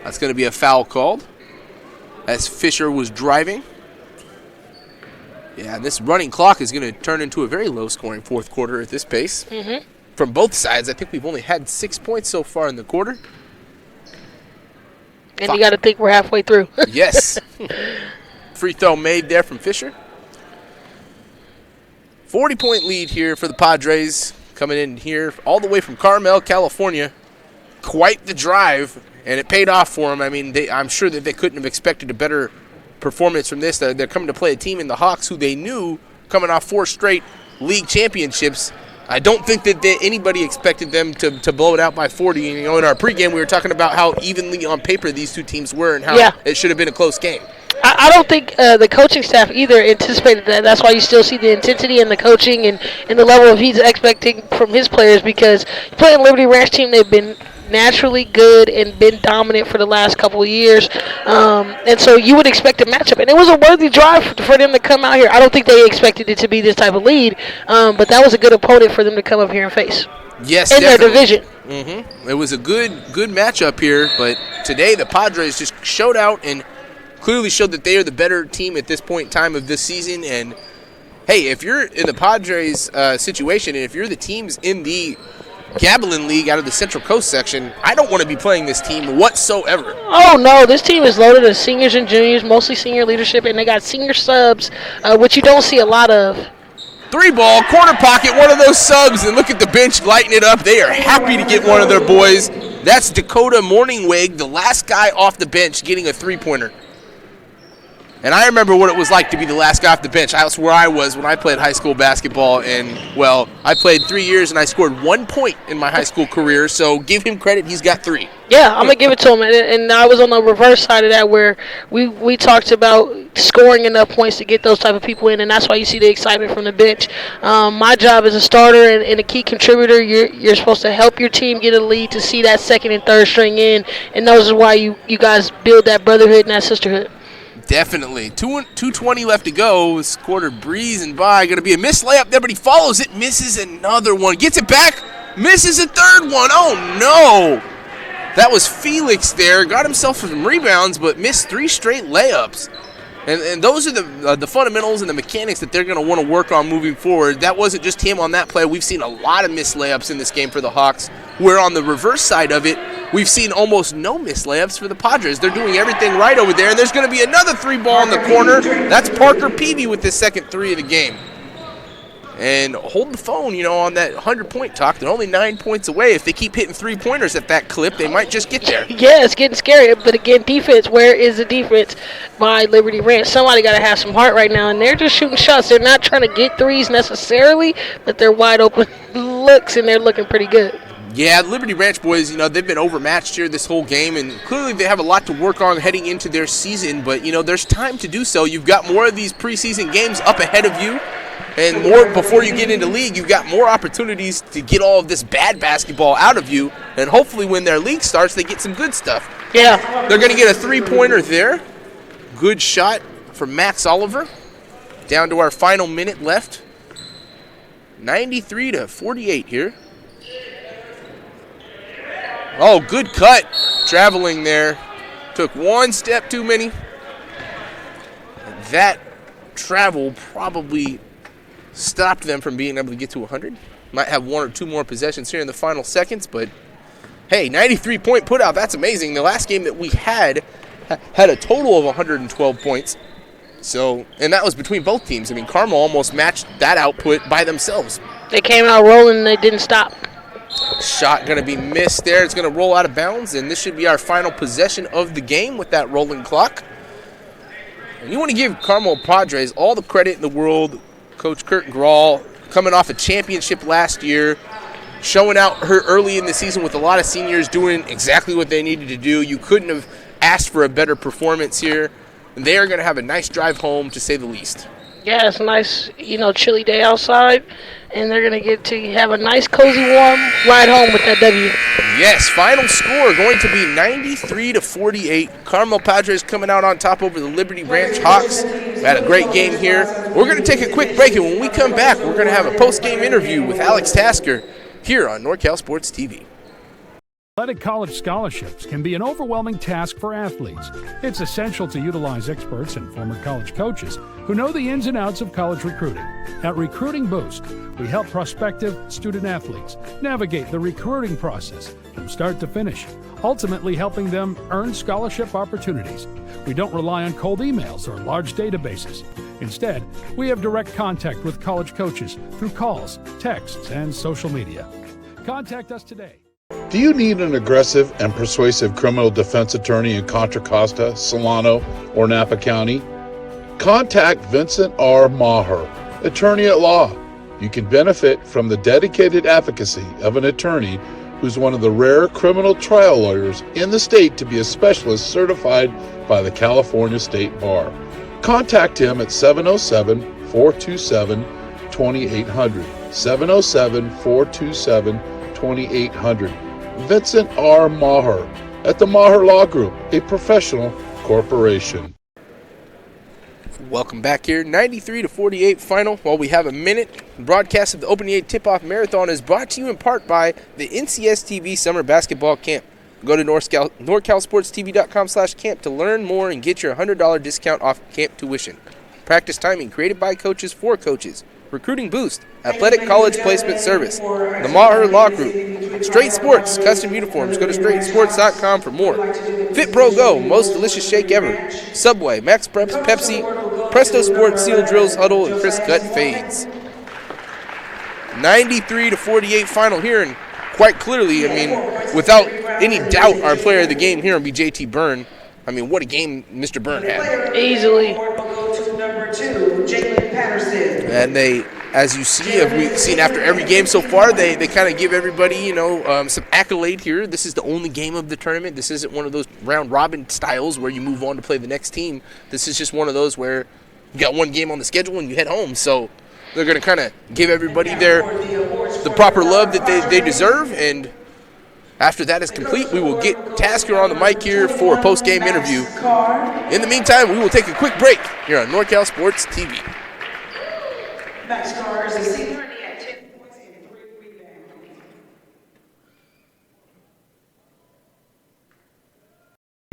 That's going to be a foul called as Fisher was driving. Yeah, and this running clock is going to turn into a very low-scoring fourth quarter at this pace. Mm-hmm. From both sides, I think we've only had 6 points so far in the quarter. And you got to think we're halfway through. Yes. Free throw made there from Fisher. 40-point lead here for the Padres coming in here all the way from Carmel, California. Quite the drive, and it paid off for them. I mean, I'm sure that they couldn't have expected a better performance from this. They're coming to play a team in the Hawks who they knew coming off 4 straight league championships. I don't think that anybody expected them to blow it out by 40. In our pregame, we were talking about how evenly on paper these two teams were and how it should have been a close game. I don't think the coaching staff either anticipated that. That's why you still see the intensity in the coaching and the level of he's expecting from his players, because playing Liberty Ranch team, they've been naturally good and been dominant for the last couple of years. And so you would expect a matchup. And it was a worthy drive for them to come out here. I don't think they expected it to be this type of lead, but that was a good opponent for them to come up here and face. Yes, in definitely. their division. Mm-hmm. It was a good matchup here, but today the Padres just showed out and clearly showed that they are the better team at this point in time of this season. And hey, if you're in the Padres situation, and if you're the teams in the Gavilan League out of the Central Coast section, I don't want to be playing this team whatsoever. Oh, no. This team is loaded of seniors and juniors, mostly senior leadership, and they got senior subs, which you don't see a lot of. 3-ball, corner pocket, one of those subs, and look at the bench lighting it up. They are happy to get one of their boys. That's Dakota Morningweg, the last guy off the bench, getting a three-pointer. And I remember what it was like to be the last guy off the bench. That's where I was when I played high school basketball. And, well, I played 3 years, and I scored 1 point in my high school career. So give him credit. He's got 3. Yeah, I'm going to give it to him. And I was on the reverse side of that where we talked about scoring enough points to get those type of people in, and that's why you see the excitement from the bench. My job as a starter and a key contributor, you're supposed to help your team get a lead to see that second and third string in, and those are why you guys build that brotherhood and that sisterhood. Definitely. 2:20 left to go. This quarter breezing by. Going to be a missed layup there, but he follows it, misses another one. Gets it back, misses a third one. Oh, no. That was Felix there. Got himself some rebounds, but missed 3 straight layups. And those are the fundamentals and the mechanics that they're going to want to work on moving forward. That wasn't just him on that play. We've seen a lot of missed layups in this game for the Hawks, where on the reverse side of it, we've seen almost no missed layups for the Padres. They're doing everything right over there, and there's going to be another 3-ball in the corner. That's Parker Peavy with his second 3 of the game. And hold the phone, on that 100-point talk. They're only 9 points away. If they keep hitting 3-pointers at that clip, they might just get there. Yeah, it's getting scary. But again, defense, where is the defense by Liberty Ranch? Somebody got to have some heart right now, and they're just shooting shots. They're not trying to get threes necessarily, but they're wide open looks, and they're looking pretty good. Yeah, Liberty Ranch boys, they've been overmatched here this whole game, and clearly they have a lot to work on heading into their season, but, there's time to do so. You've got more of these preseason games up ahead of you, and more before you get into league. You've got more opportunities to get all of this bad basketball out of you, and hopefully when their league starts, they get some good stuff. Yeah. They're going to get a 3-pointer there. Good shot from Max Oliver. Down to our final minute left. 93-48 here. Oh, good cut. Traveling there. Took one step too many. And that travel probably stopped them from being able to get to 100. Might have 1 or 2 more possessions here in the final seconds, but hey, 93-point putout, that's amazing. The last game that we had a total of 112 points. So, and that was between both teams. I mean, Carmel almost matched that output by themselves. They came out rolling and they didn't stop. Shot going to be missed there. It's going to roll out of bounds, and this should be our final possession of the game with that rolling clock. And you want to give Carmel Padres all the credit in the world. Coach Kurt Grawl coming off a championship last year, showing out her early in the season with a lot of seniors doing exactly what they needed to do. You couldn't have asked for a better performance here. And they are going to have a nice drive home, to say the least. Yeah, it's a nice, chilly day outside, and they're going to get to have a nice, cozy, warm ride home with that W. Yes, final score going to be 93-48. Carmel Padres coming out on top over the Liberty Ranch Hawks. We had a great game here. We're going to take a quick break, and when we come back, we're going to have a post-game interview with Alex Tasker here on NorCal Sports TV. Athletic college scholarships can be an overwhelming task for athletes. It's essential to utilize experts and former college coaches who know the ins and outs of college recruiting. At Recruiting Boost, we help prospective student athletes navigate the recruiting process from start to finish, ultimately helping them earn scholarship opportunities. We don't rely on cold emails or large databases. Instead, we have direct contact with college coaches through calls, texts, and social media. Contact us today. Do you need an aggressive and persuasive criminal defense attorney in Contra Costa, Solano, or Napa County? Contact Vincent R. Maher, attorney at law. You can benefit from the dedicated advocacy of an attorney who's one of the rare criminal trial lawyers in the state to be a specialist certified by the California State Bar. Contact him at 707-427-2800. 707-427-2800. Vincent R. Maher at the Maher Law Group, a professional corporation. Welcome back here. 93-48 final. While we have a minute, the broadcast of the Opening 8 Tip-Off Marathon is brought to you in part by the NCSTV Summer Basketball Camp. Go to NorCalSportsTV.com/camp to learn more and get your $100 discount off camp tuition. Practice timing created by coaches for coaches. Recruiting boost. Athletic college placement service. The Maher Law Group. Straight Sports. Custom uniforms. Go to straightsports.com for more. Fit Pro Go. Most delicious shake ever. Subway. Max Preps. Pepsi. Presto Sports. Seal Drills. Huddle. And Chris Cut Fades. 93-48 final here. And quite clearly, I mean, without any doubt, our player of the game here will be JT Byrne. I mean, what a game Mr. Byrne had. Easily. And they, as you see, we've seen after every game so far, they kind of give everybody, you know, some accolade here. This is the only game of the tournament. This isn't one of those round-robin styles where you move on to play the next team. This is just one of those where you got one game on the schedule and you head home. So they're going to kind of give everybody the proper love that they deserve. And after that is complete, we will get Tasker on the mic here for a post-game interview. In the meantime, we will take a quick break here on NorCal Sports TV. Max Carr is a senior and he had 10 points and 3 rebounds.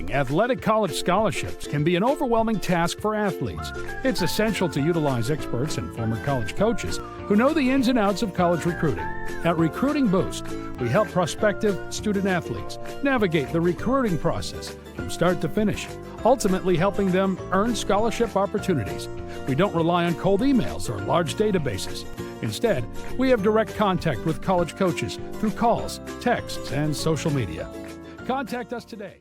Athletic college scholarships can be an overwhelming task for athletes. It's essential to utilize experts and former college coaches who know the ins and outs of college recruiting. At Recruiting Boost, we help prospective student athletes navigate the recruiting process from start to finish, ultimately helping them earn scholarship opportunities. We don't rely on cold emails or large databases. Instead, we have direct contact with college coaches through calls, texts, and social media. Contact us today.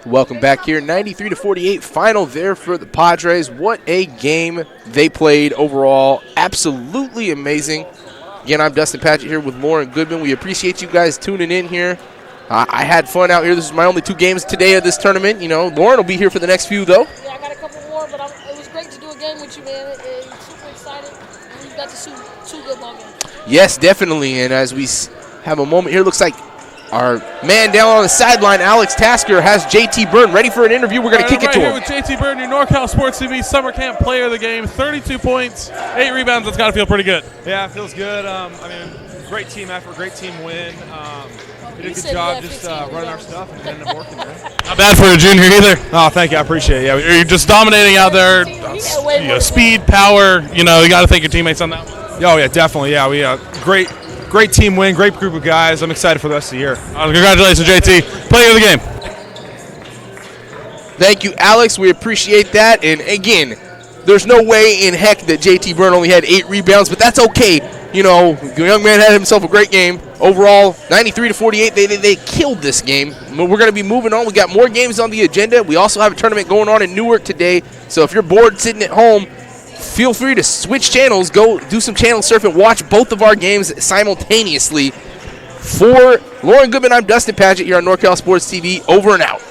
Welcome back here. 93-48 final there for the Padres. What a game they played overall. Absolutely amazing. Again, I'm Dustin Patchett here with Lauren Goodman. We appreciate you guys tuning in here. I had fun out here. This is my only 2 games today of this tournament. You know, Lauren will be here for the next few, though. Yeah, I got a couple more, but it was great to do a game with you, man. I'm super excited. And we've got to shoot 2 good ball games. Yes, definitely. And as we have a moment here, looks like our man down on the sideline, Alex Tasker, has JT Byrne ready for an interview. We're going to kick it to him. With JT Byrne, your NorCal Sports TV Summer Camp Player of the Game. 32 points, 8 rebounds. That's got to feel pretty good. Yeah, it feels good. I mean, great team effort, great team win. We did a good job just running our stuff and it ended up working, man. Not bad for a junior either. Oh, thank you. I appreciate it. Yeah, You're just dominating out there. You know, speed, power. You know, you got to thank your teammates on that one. Oh, yeah, definitely. Yeah, we great team win, great group of guys. I'm excited for the rest of the year. Congratulations, JT. Player of the game. Thank you, Alex. We appreciate that. And again, there's no way in heck that JT Byrne only had 8 rebounds, but that's okay. You know, the young man had himself a great game. Overall, 93-48, they killed this game. We're going to be moving on. We got more games on the agenda. We also have a tournament going on in Newark today. So if you're bored sitting at home, feel free to switch channels. Go do some channel surfing. Watch both of our games simultaneously. For Lauren Goodman, I'm Dustin Patchett here on NorCal Sports TV. Over and out.